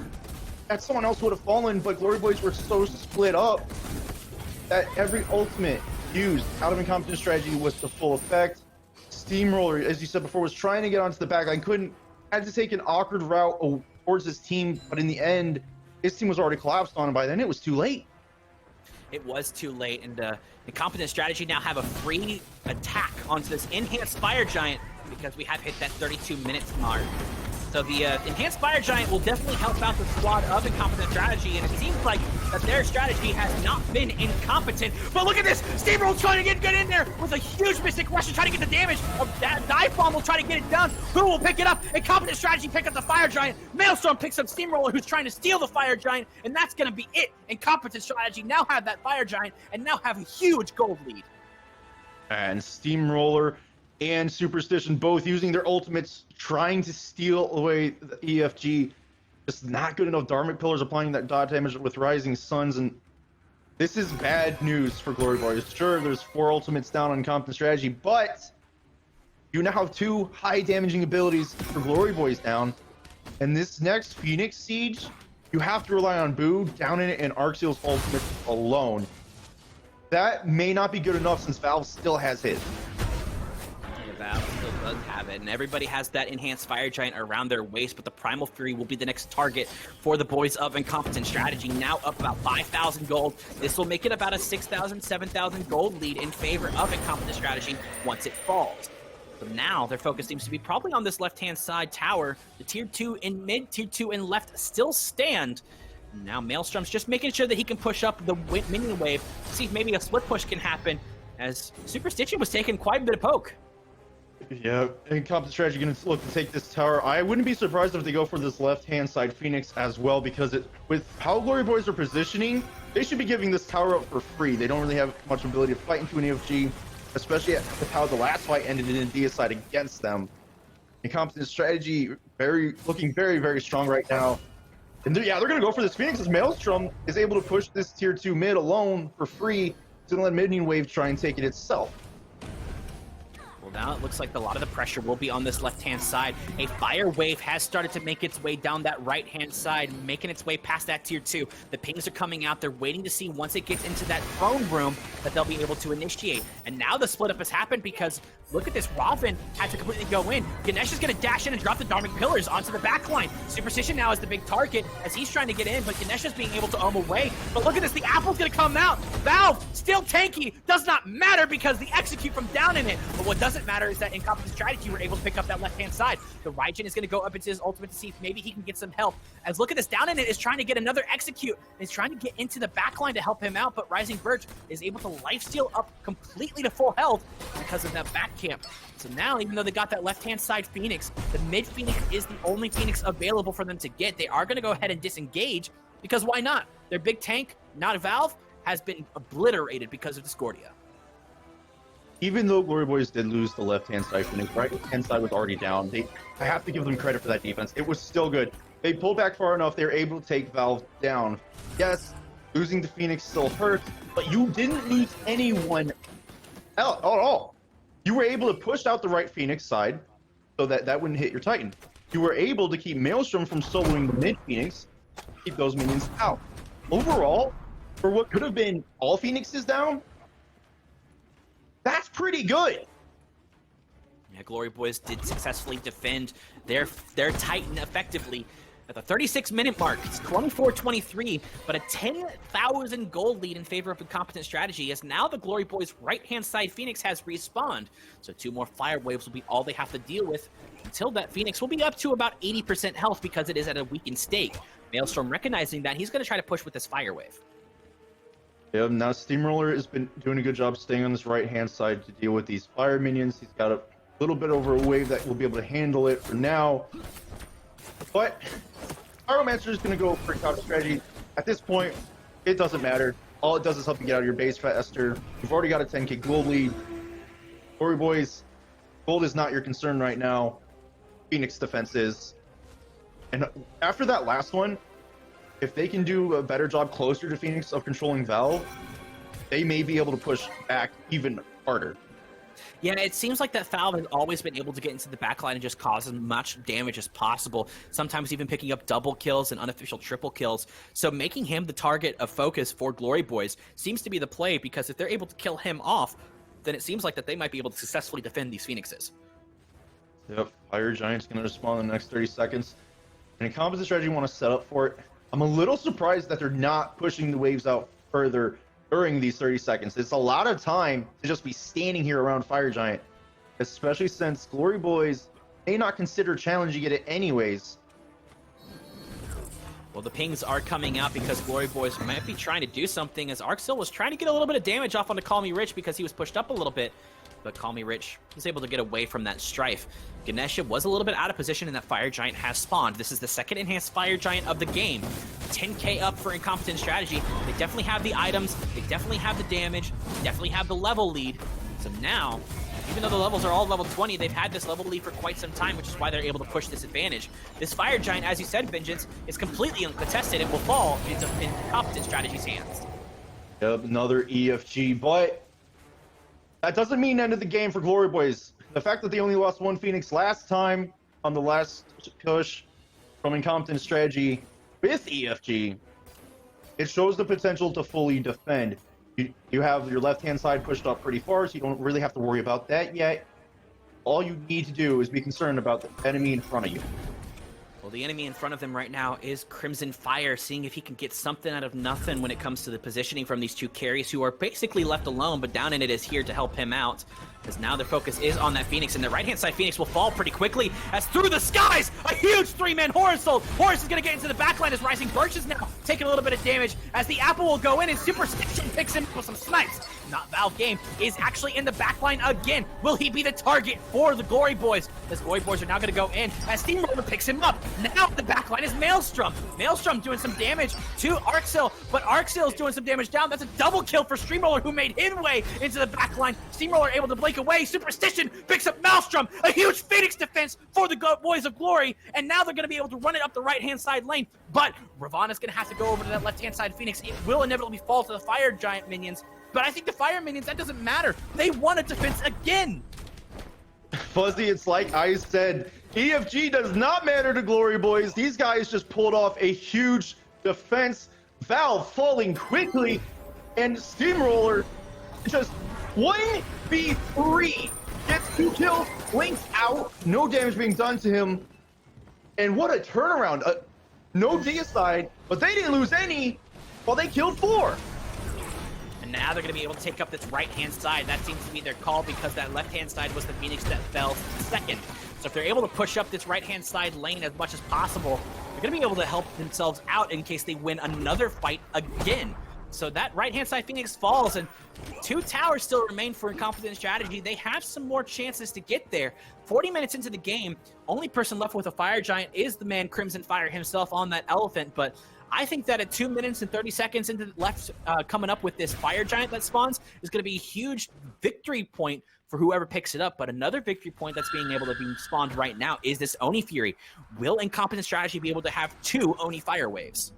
that someone else would have fallen, but Glory Boys were so split up that every ultimate used out of Incompetent Strategy was to full effect. Steamroller, as you said before, was trying to get onto the backline, had to take an awkward route towards his team, but in the end, his team was already collapsed on him. By then, it was too late. It was too late, and Incompetent Strategy now have a free attack onto this Enhanced Fire Giant because we have hit that 32 minutes mark. So the Enhanced Fire Giant will definitely help out the squad of Incompetent Strategy, and it seems like that their strategy has not been incompetent. But look at this! Steamroll trying to get in there with a huge Mystic Rush and trying to get the damage. That Dive Bomb will try to get it done. Who will pick it up? Incompetent Strategy pick up the Fire Giant. Maelstrom picks up Steamroller, who's trying to steal the Fire Giant, and that's going to be it. Incompetent Strategy now have that Fire Giant and now have a huge gold lead. And Steamroller and Superstition both using their ultimates, trying to steal away the EFG. Just not good enough. Dharmic Pillars applying that dot damage with Rising Suns, and this is bad news for Glory Boys. Sure, there's 4 ultimates down on Incompetent Strategy, but you now have 2 high damaging abilities for Glory Boys down. And this next Phoenix Siege, you have to rely on Boo, Down in It, and Arxeal's ultimate alone. That may not be good enough since Valve still has his. Valve still does have it, and everybody has that Enhanced Fire Giant around their waist, but the Primal Fury will be the next target for the boys of Incompetent Strategy, now up about 5,000 gold. This will make it about a 6,000, 7,000 gold lead in favor of Incompetent Strategy once it falls. So now their focus seems to be probably on this left-hand side tower. The Tier 2 in mid, Tier 2 in left still stand. Now Maelstrom's just making sure that he can push up the minion wave, see if maybe a split push can happen, as Superstition was taking quite a bit of poke. Yeah, Incompetent Strategy going to look to take this tower. I wouldn't be surprised if they go for this left-hand side Phoenix as well, because with how Glory Boys are positioning, they should be giving this tower up for free. They don't really have much ability to fight into an EFG, especially with how the last fight ended in a deicide against them. Incompetent Strategy looking very, very strong right now. And they're going to go for this Phoenix, as Maelstrom is able to push this Tier 2 mid alone for free to let Minion Wave try and take it itself. Now it looks like a lot of the pressure will be on this left-hand side. A fire wave has started to make its way down that right-hand side, making its way past that Tier 2. The pings are coming out. They're waiting to see once it gets into that throne room that they'll be able to initiate. And now the split-up has happened because look at this. Robin had to completely go in. Ganesh is going to dash in and drop the Dharmic Pillars onto the backline. Superstition now is the big target as he's trying to get in, but Ganesh is being able to ohm away. But look at this. The Apple's going to come out. Valve, still tanky. Does not matter because the execute from Down in It. But what doesn't matter is that Incompetent Strategy were able to pick up that left-hand side. The Raijin is going to go up into his ultimate to see if maybe he can get some help. As look at this, Down in It is trying to get another execute. He's trying to get into the backline to help him out, but Rising Birch is able to lifesteal up completely to full health because of that back camp. So now, even though they got that left-hand side Phoenix, the mid Phoenix is the only Phoenix available for them to get. They are going to go ahead and disengage because why not? Their big tank, not a Valve, has been obliterated because of Discordia. Even though Glory Boys did lose the left-hand side Phoenix, right-hand side was already down. I have to give them credit for that defense. It was still good. They pulled back far enough. They were able to take Valve down. Yes, losing the Phoenix still hurts, but you didn't lose anyone at all. You were able to push out the right Phoenix side so that wouldn't hit your Titan. You were able to keep Maelstrom from soloing the mid Phoenix, keep those minions out. Overall, for what could have been all Phoenixes down, that's pretty good. Yeah, Glory Boys did successfully defend their Titan effectively at the 36-minute mark. It's 24-23, but a 10,000 gold lead in favor of Incompetent Strategy, as now the Glory Boys' right-hand side Phoenix has respawned. So 2 more fire waves will be all they have to deal with. Until that, Phoenix will be up to about 80% health because it is at a weakened state. Maelstrom recognizing that, he's going to try to push with this fire wave. Yeah, now Steamroller has been doing a good job staying on this right-hand side to deal with these fire minions. He's got a little bit over a wave that will be able to handle it for now. But Pyromancer is going to go for counter strategy. At this point, it doesn't matter. all it does is help you get out of your base faster. You've already got a 10k gold lead. Glory Boys, gold is not your concern right now. Phoenix defense is. And after that last one, if they can do a better job closer to Phoenix of controlling Valve, they may be able to push back even harder. Yeah, it seems like that Valve has always been able to get into the backline and just cause as much damage as possible, sometimes even picking up double kills and unofficial triple kills. So making him the target of focus for Glory Boys seems to be the play, because if they're able to kill him off, then it seems like that they might be able to successfully defend these Phoenixes. Yep, Fire Giant's going to respawn in the next 30 seconds. And Incompetent Strategy want to set up for it. I'm a little surprised that they're not pushing the waves out further during these 30 seconds. It's a lot of time to just be standing here around Fire Giant, especially since Glory Boys may not consider challenging it anyways. Well, the pings are coming out because Glory Boys might be trying to do something, as Arxil was trying to get a little bit of damage off onto Call Me Rich because he was pushed up a little bit. But Call Me Rich was able to get away from that strife. Ganesha was a little bit out of position, and that Fire Giant has spawned. This is the second enhanced Fire Giant of the game. 10k up for Incompetent Strategy. They definitely have the items, they definitely have the damage, they definitely have the level lead. So now, even though the levels are all level 20, they've had this level lead for quite some time, which is why they're able to push this advantage. This Fire Giant, as you said, Vengeance, is completely uncontested and will fall into Incompetent Strategy's hands. Yep, another EFG, but that doesn't mean end of the game for Glory Boys. The fact that they only lost one Phoenix last time on the last push from Incompetent Strategy with EFG, it shows the potential to fully defend. You have your left-hand side pushed up pretty far, so you don't really have to worry about that yet. All you need to do is be concerned about the enemy in front of you. Well, the enemy in front of them right now is Crimson Fire, seeing if he can get something out of nothing when it comes to the positioning from these two carries, who are basically left alone, but Down In It is here to help him out, because now their focus is on that Phoenix, and the right-hand side Phoenix will fall pretty quickly, as through the skies, a huge three-man Horus ult. Horus is going to get into the backline as Rising Birch is now taking a little bit of damage, as the Apple will go in, and Superstition picks him up with some snipes. Not Valve Game is actually in the backline again. Will he be the target for the Glory Boys? As Glory Boys are now going to go in, as Steamroller picks him up. Now the backline is Maelstrom. Maelstrom doing some damage to Arxil, but Arxil is doing some damage down. That's a double kill for Steamroller, who made his way into the backline. Steamroller able to blink away. Superstition picks up Maelstrom. A huge Phoenix defense for the Boys of Glory, and now they're going to be able to run it up the right-hand side lane. But Ravana's going to have to go over to that left-hand side Phoenix. It will inevitably fall to the Fire Giant minions. But I think the Fire Minions, that doesn't matter. They won a defense again. Fuzzy, it's like I said, EFG does not matter to Glory Boys. These guys just pulled off a huge defense. Valve falling quickly, and Steamroller just 1v3 gets 2 kills, blinks out, no damage being done to him. And what a turnaround. No deicide, but they didn't lose any while they killed 4. Now they're going to be able to take up this right-hand side. That seems to be their call, because that left-hand side was the Phoenix that fell second. So if they're able to push up this right-hand side lane as much as possible, they're going to be able to help themselves out in case they win another fight again. So that right-hand side Phoenix falls, and 2 towers still remain for Incompetent Strategy. They have some more chances to get there. 40 minutes into the game, only person left with a Fire Giant is the man Crimson Fire himself on that elephant, but I think that at 2 minutes and 30 seconds into the left, coming up with this Fire Giant that spawns is going to be a huge victory point for whoever picks it up. But another victory point that's being able to be spawned right now is this Oni Fury. Will Incompetent Strategy be able to have 2 Oni Fire Waves?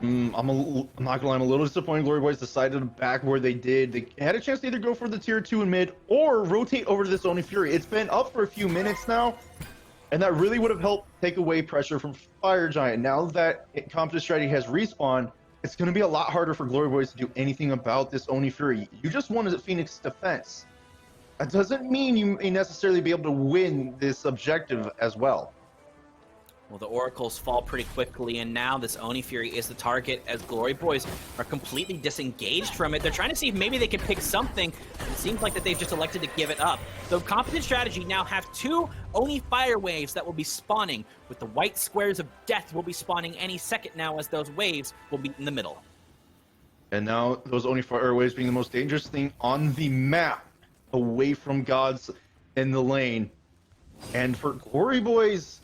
I'm not gonna lie, I'm a little disappointed Glory Boys decided to back where they did. They had a chance to either go for the tier 2 in mid or rotate over to this Oni Fury. It's been up for a few minutes now, and that really would have helped take away pressure from Fire Giant. Now that Incompetent Strategy has respawned, it's going to be a lot harder for Glory Boys to do anything about this Oni Fury. You just wanted a Phoenix defense. That doesn't mean you may necessarily be able to win this objective as well. Well, the Oracles fall pretty quickly, and now this Oni Fury is the target, as Glory Boys are completely disengaged from it. They're trying to see if maybe they can pick something, and it seems like that they've just elected to give it up. So Competent Strategy now have 2 Oni Fire Waves that will be spawning, with the white squares of death will be spawning any second now, as those waves will be in the middle. And now those Oni Fire Waves being the most dangerous thing on the map, away from gods in the lane. And for Glory Boys,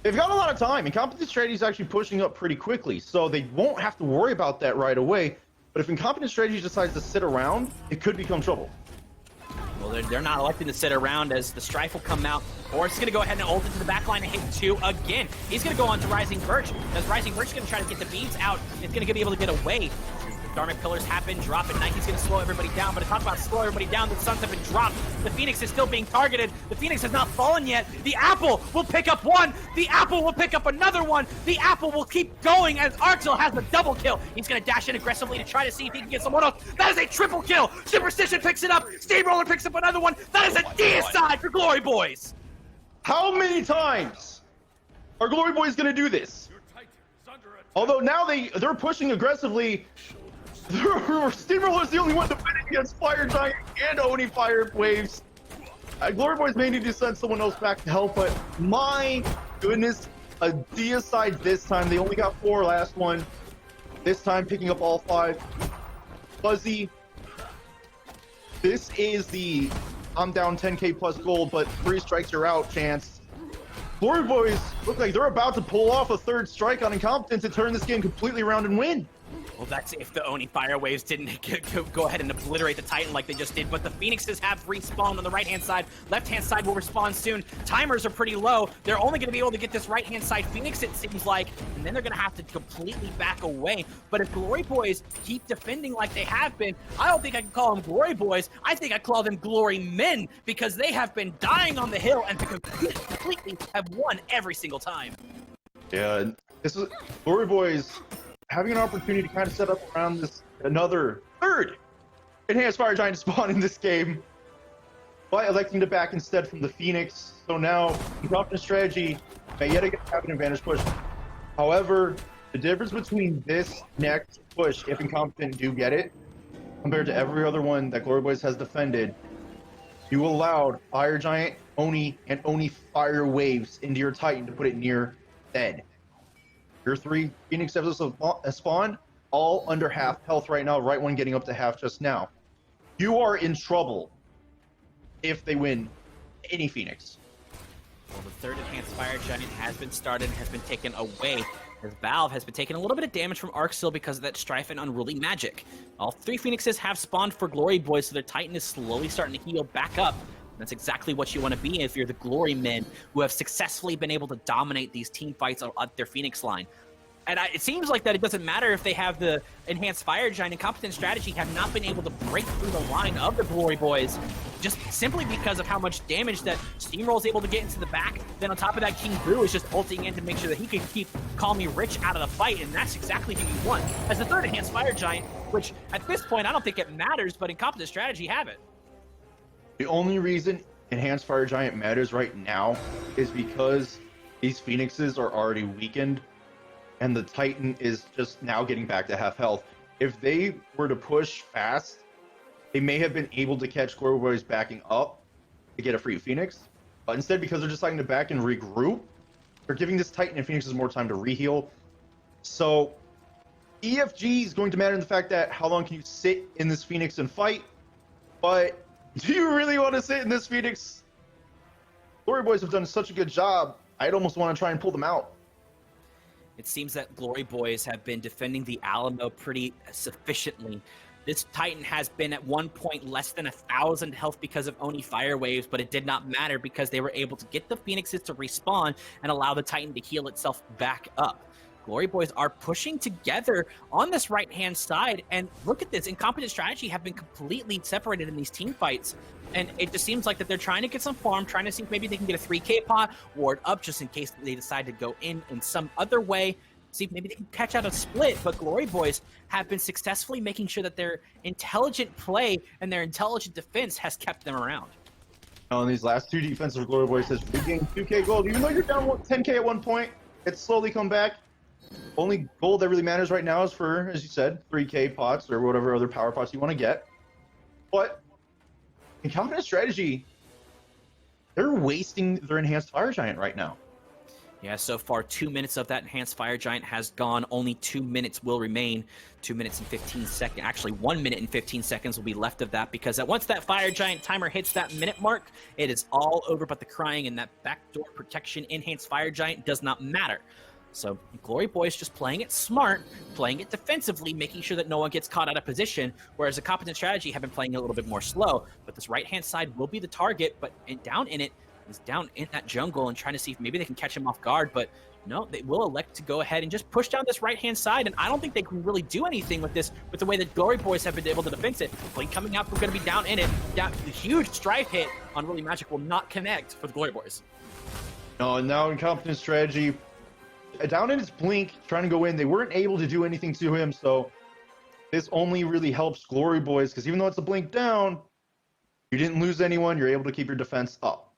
they've got a lot of time. Incompetent Strategy is actually pushing up pretty quickly, so they won't have to worry about that right away. But if Incompetent Strategy decides to sit around, it could become trouble. Well, they're not electing to sit around as the Strife will come out. Or it's going to go ahead and ult into the backline and hit 2 again. He's going to go on to Rising Birch. As Rising Birch is going to try to get the beads out, it's going to be able to get away. Dharmic Pillars have been dropping. Nike's going to slow everybody down, but to talk about slow everybody down, the Suns have been dropped. The Phoenix is still being targeted. The Phoenix has not fallen yet. The Apple will pick up one. The Apple will pick up another one. The Apple will keep going as Arxel has the double kill. He's going to dash in aggressively to try to see if he can get someone else. That is a triple kill. Superstition picks it up. Steamroller picks up another one. That is a deicide for Glory Boys. How many times are Glory Boys going to do this? Although now they're pushing aggressively. Steamroller's the only one defending against Fire Giant and Oni Fire Waves. Glory Boys may need to send someone else back to help, but my goodness, a deicide this time. They only got 4 last one. This time picking up all 5. Fuzzy, this is the I'm down 10k plus gold, but 3 strikes you're out chance. Glory Boys look like they're about to pull off a 3rd strike on Incompetent to turn this game completely around and win. Well, that's if the Oni Fire Waves didn't go ahead and obliterate the Titan like they just did, but the Phoenixes have respawned on the right-hand side. Left-hand side will respawn soon. Timers are pretty low. They're only going to be able to get this right-hand side Phoenix, it seems like, and then they're going to have to completely back away. But if Glory Boys keep defending like they have been, I don't think I can call them Glory Boys. I think I call them Glory Men, because they have been dying on the hill and completely have won every single time. Yeah, this is Glory Boys having an opportunity to kind of set up around this another 3rd enhanced Fire Giant spawn in this game by electing to back instead from the Phoenix. So now Incompetent Strategy may yet again have an advantage push. However, the difference between this next push, if Incompetent do get it, compared to every other one that Glory Boys has defended, you allowed Fire Giant, Oni, and Oni Fire Waves into your Titan to put it near dead. Your 3 Phoenix have spawned, all under half health right now, right one getting up to half just now. You are in trouble if they win any Phoenix. Well, the 3rd enhanced Fire Giant has been started and has been taken away, as Valve has been taking a little bit of damage from Arxel because of that Strife and Unruly Magic. All 3 Phoenixes have spawned for Glory Boys, so their Titan is slowly starting to heal back up. That's exactly what you want to be if you're the Glory Men who have successfully been able to dominate these team fights at their Phoenix line. And it seems like that it doesn't matter if they have the enhanced Fire Giant. Incompetent Strategy have not been able to break through the line of the Glory Boys, just simply because of how much damage that Steamroll is able to get into the back. Then on top of that, King Boo is just ulting in to make sure that he can keep Call Me Rich out of the fight, and that's exactly who you want. As the 3rd enhanced Fire Giant, which at this point I don't think it matters, but Incompetent Strategy have it. The only reason Enhanced Fire Giant matters right now is because these Phoenixes are already weakened and the Titan is just now getting back to half health. If they were to push fast, they may have been able to catch Glory Boys backing up to get a free Phoenix. But instead, because they're deciding to back and regroup, they're giving this Titan and Phoenixes more time to reheal. So EFG is going to matter in the fact that how long can you sit in this Phoenix and fight, but do you really want to sit in this Phoenix? Glory Boys have done such a good job, I'd almost want to try and pull them out. It seems that Glory Boys have been defending the Alamo pretty sufficiently. This Titan has been at one point less than 1,000 health because of Oni Fire Waves, but it did not matter because they were able to get the Phoenixes to respawn and allow the Titan to heal itself back up. Glory Boys are pushing together on this right-hand side, and look at this. Incompetent Strategy have been completely separated in these team fights, and it just seems like that they're trying to get some farm, trying to see if maybe they can get a 3k pot, ward up just in case they decide to go in some other way, see if maybe they can catch out a split. But Glory Boys have been successfully making sure that their intelligent play and their intelligent defense has kept them around. In these last 2 defensive Glory Boys has regained 2k gold. Even though you're down 10k at one point, it's slowly come back. Only gold that really matters right now is for, as you said, 3k pots or whatever other power pots you want to get. But Incompetent Strategy, they're wasting their enhanced Fire Giant right now. Yeah, so far 2 minutes of that enhanced Fire Giant has gone. Only 2 minutes will remain. 2 minutes and 15 seconds. Actually, 1 minute and 15 seconds will be left of that, because once that Fire Giant timer hits that minute mark, it is all over. But the crying and that backdoor protection enhanced Fire Giant does not matter. So Glory Boys just playing it smart, playing it defensively, making sure that no one gets caught out of position, whereas Incompetent Strategy have been playing it a little bit more slow. But this right-hand side will be the target, but down in it is down in that jungle and trying to see if maybe they can catch him off guard. But no, they will elect to go ahead and just push down this right-hand side, and I don't think they can really do anything with this, with the way that Glory Boys have been able to defense it. Blink coming out, we're going to be down in it. The huge strife hit on Really Magic will not connect for the Glory Boys. No, and now Incompetent Strategy, down in his blink, trying to go in. They weren't able to do anything to him, so this only really helps Glory Boys, because even though it's a blink down, you didn't lose anyone. You're able to keep your defense up.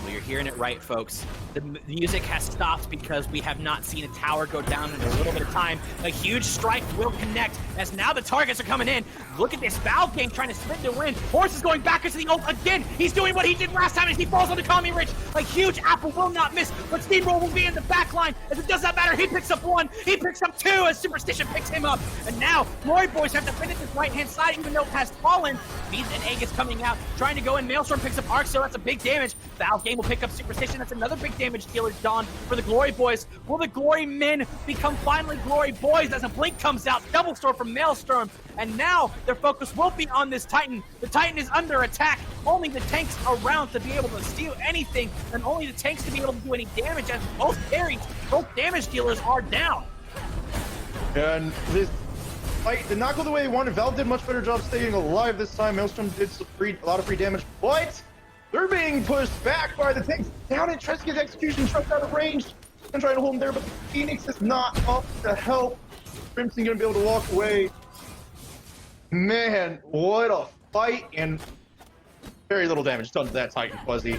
Well, you're hearing it right, folks. The music has stopped because we have not seen a tower go down in a little bit of time. A huge strike will connect as now the targets are coming in. Look at this Valve game trying to sprint to win. Horse is going back into the ult again. He's doing what he did last time as he falls on the Kami Rich. A huge apple will not miss, but Steamroll will be in the back line. As it does not matter, he picks up one. He picks up two as Superstition picks him up. And now Glory Boys have defended this right-hand side even though it has fallen. Beast and Egg is coming out, trying to go in. Maelstrom picks up Arc, so that's a big damage. Valve game will pick up Superstition. That's another big damage dealer done for the Glory Boys. Will the Glory Men become finally Glory Boys as a blink comes out? Double store from Maelstrom. And now their focus will be on this Titan. The Titan is under attack. Only the tanks around to be able to steal anything, and only the tanks to be able to do any damage as both carries, both damage dealers are down. And this fight did not go the way they wanted. Valve did a much better job staying alive this time. Maelstrom did a lot of free damage, but they're being pushed back by the tanks. Down and tries to get execution truck out of range and trying to hold him there, but Phoenix is not up to help. Crimson gonna be able to walk away. Man, what a fight, and very little damage done to that Titan Fuzzy.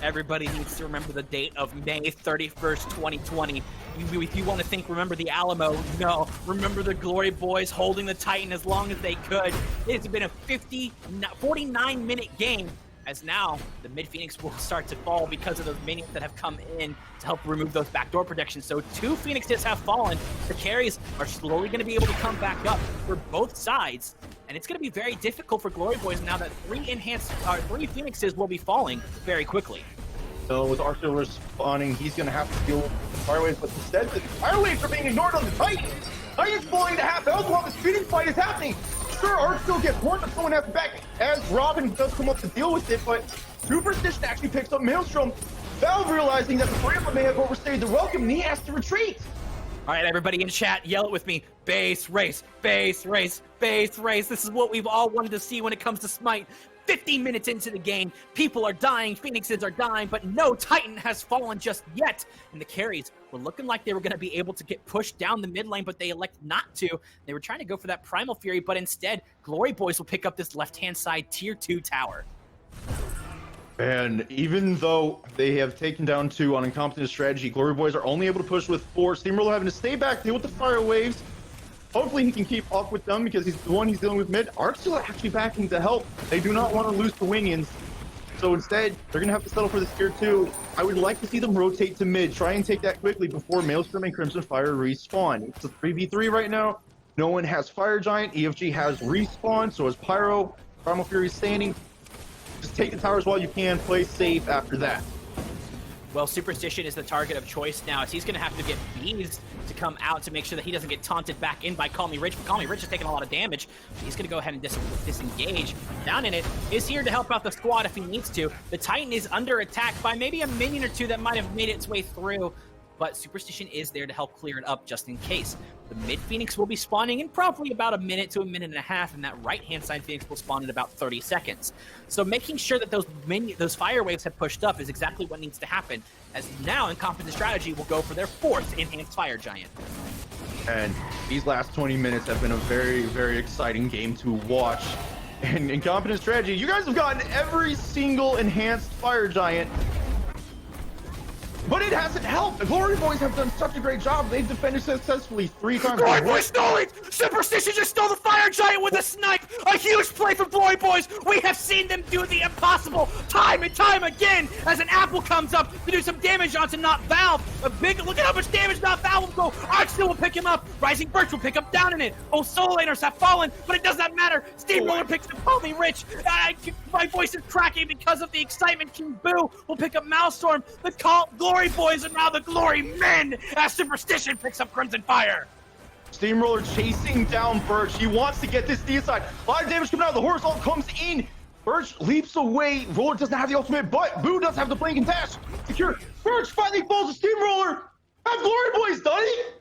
Everybody needs to remember the date of May 31st, 2020. If you want to think, remember the Alamo, no. Remember the Glory Boys holding the Titan as long as they could. It's been a 49-minute game, as now the mid-Phoenix will start to fall because of those minions that have come in to help remove those backdoor protections. So 2 Phoenix hits have fallen. The carries are slowly going to be able to come back up for both sides. And it's going to be very difficult for Glory Boys now that 3 Phoenixes will be falling very quickly. So with Arcilla spawning, he's going to have to deal with the fire waves, but instead the fire waves are being ignored on the Titan. Titan's falling to half health while this Phoenix fight is happening. Sure, Arc still gets one, but someone has to back as Robin does come up to deal with it, but Superstition actually picks up Maelstrom. Valve realizing that the Brambler may have overstayed their welcome, and he has to retreat. All right, everybody in chat, yell it with me. Base race, base race, base race. This is what we've all wanted to see when it comes to Smite. 15 minutes into the game, people are dying, Phoenixes are dying, but no Titan has fallen just yet. And the carries were looking like they were going to be able to get pushed down the mid lane, but they elected not to. They were trying to go for that Primal Fury, but instead, Glory Boys will pick up this left-hand side tier 2 tower. And even though they have taken down 2 on Incompetent Strategy, Glory Boys are only able to push with 4. Steamroller having to stay back, deal with the fire waves. Hopefully he can keep up with them because he's the one he's dealing with mid. Arc's still actually backing to help. They do not want to lose to Winions. So instead, they're going to have to settle for this tier 2. I would like to see them rotate to mid. Try and take that quickly before Maelstrom and Crimson Fire respawn. It's a 3v3 right now. No one has Fire Giant. EFG has respawn. So is Pyro. Primal Fury standing. Just take the towers while you can. Play safe after that. Well, Superstition is the target of choice now, as he's going to have to get bees to come out to make sure that he doesn't get taunted back in by Call Me Rich. But Call Me Rich is taking a lot of damage. He's going to go ahead and disengage. Down in it is here to help out the squad if he needs to. The Titan is under attack by maybe a minion or 2 that might have made its way through, but Superstition is there to help clear it up just in case. The mid Phoenix will be spawning in probably about a minute to a minute and a half, and that right-hand side Phoenix will spawn in about 30 seconds. So making sure that those fire waves have pushed up is exactly what needs to happen, as now Incompetent Strategy will go for their 4th Enhanced Fire Giant. And these last 20 minutes have been a very, very exciting game to watch. And Incompetent Strategy, you guys have gotten every single Enhanced Fire Giant, but it hasn't helped. The Glory Boys have done such a great job. They've defended successfully 3 times. Glory Boys stole it! Superstition just stole the Fire Giant with a snipe! A huge play from Glory Boys! We have seen them do the impossible time and time again as an apple comes up to do some damage onto Not Valve. A big look at how much damage Not Valve will go. Arcstill will pick him up. Rising Birch will pick up down in it. Both solo laners have fallen, but it does not matter. Steamroller picks up Call Me Rich. My voice is cracking because of the excitement. King Boo will pick up Maelstrom. The Glory Glory Boys are now the Glory Men as Superstition picks up Crimson Fire. Steamroller chasing down Birch. He wants to get this D side. A lot of damage coming out. The horizontal comes in. Birch leaps away. Roller doesn't have the ultimate, but Boo does have the blink and dash. Secure. Birch finally falls to Steamroller. Have Glory Boys done it?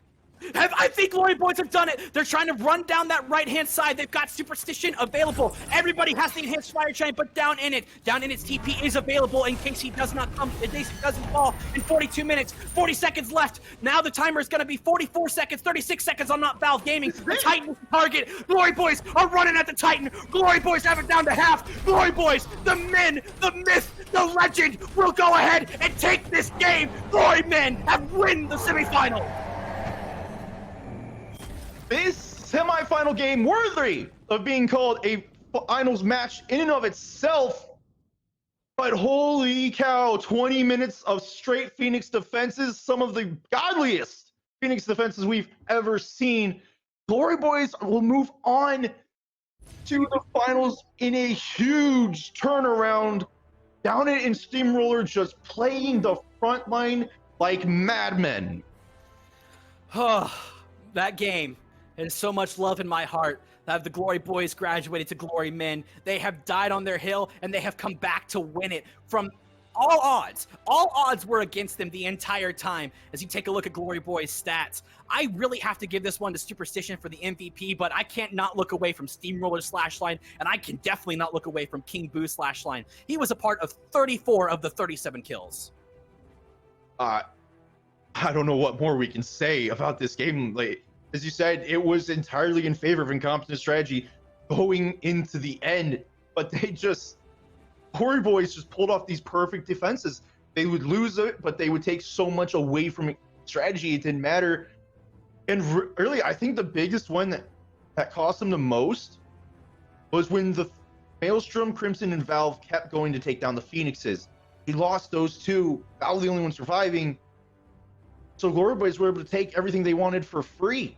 I think Glory Boys have done it. They're trying to run down that right-hand side. They've got Superstition available. Everybody has the enhanced fire giant, but down in its TP is available in case he does not come, in case he doesn't fall in 42 minutes, 40 seconds left. Now the timer is going to be 44 seconds, 36 seconds on Not Valve Gaming. The Titan is the target. Glory Boys are running at the Titan. Glory Boys have it down to half. Glory Boys, the men, the myth, the legend will go ahead and take this game. Glory Men have win the semifinal. This semifinal game worthy of being called a finals match in and of itself. But holy cow, 20 minutes of straight Phoenix defenses, some of the godliest Phoenix defenses we've ever seen. Glory Boys will move on to the finals in a huge turnaround. Down it in Steamroller just playing the front line like madmen. That game. There's so much love in my heart that the Glory Boys graduated to Glory Men. They have died on their hill, and they have come back to win it from all odds. All odds were against them the entire time. As you take a look at Glory Boys' stats, I really have to give this one to Superstition for the MVP, but I can't not look away from Steamroller Slashline, and I can definitely not look away from King Boo Slashline. He was a part of 34 of the 37 kills. I don't know what more we can say about this game. Like, as you said, it was entirely in favor of Incompetent Strategy going into the end, but Glory Boys just pulled off these perfect defenses. They would lose it, but they would take so much away from strategy, it didn't matter. And really, I think the biggest one that cost them the most was when the Maelstrom, Crimson, and Valve kept going to take down the Phoenixes. He lost those two. Valve the only one surviving. So Glory Boys were able to take everything they wanted for free.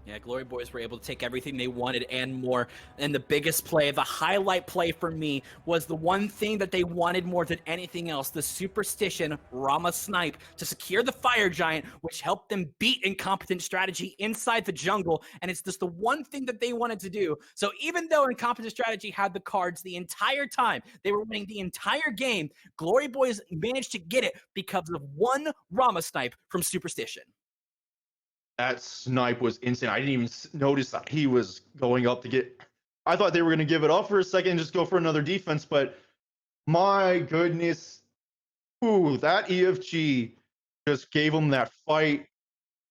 Yeah, Glory Boys were able to take everything they wanted and more. And the biggest play, the highlight play for me, was the one thing that they wanted more than anything else, the Superstition Rama Snipe to secure the Fire Giant, which helped them beat Incompetent Strategy inside the jungle. And it's just the one thing that they wanted to do. So even though Incompetent Strategy had the cards the entire time, they were winning the entire game, Glory Boys managed to get it because of one Rama Snipe from Superstition. That snipe was insane. I didn't even notice that he was going up to get. I thought they were going to give it up for a second and just go for another defense, but my goodness. Ooh, that EFG just gave them that fight.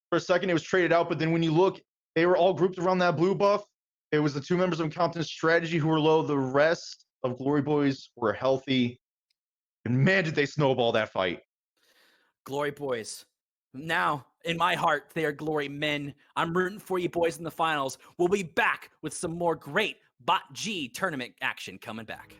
For a second, it was traded out, but then when you look, they were all grouped around that blue buff. It was the two members of Incompetent Strategy who were low. The rest of Glory Boys were healthy. And man, did they snowball that fight. Glory Boys. Now, in my heart, they are Glory Men. I'm rooting for you boys in the finals. We'll be back with some more great BOTG tournament action coming back.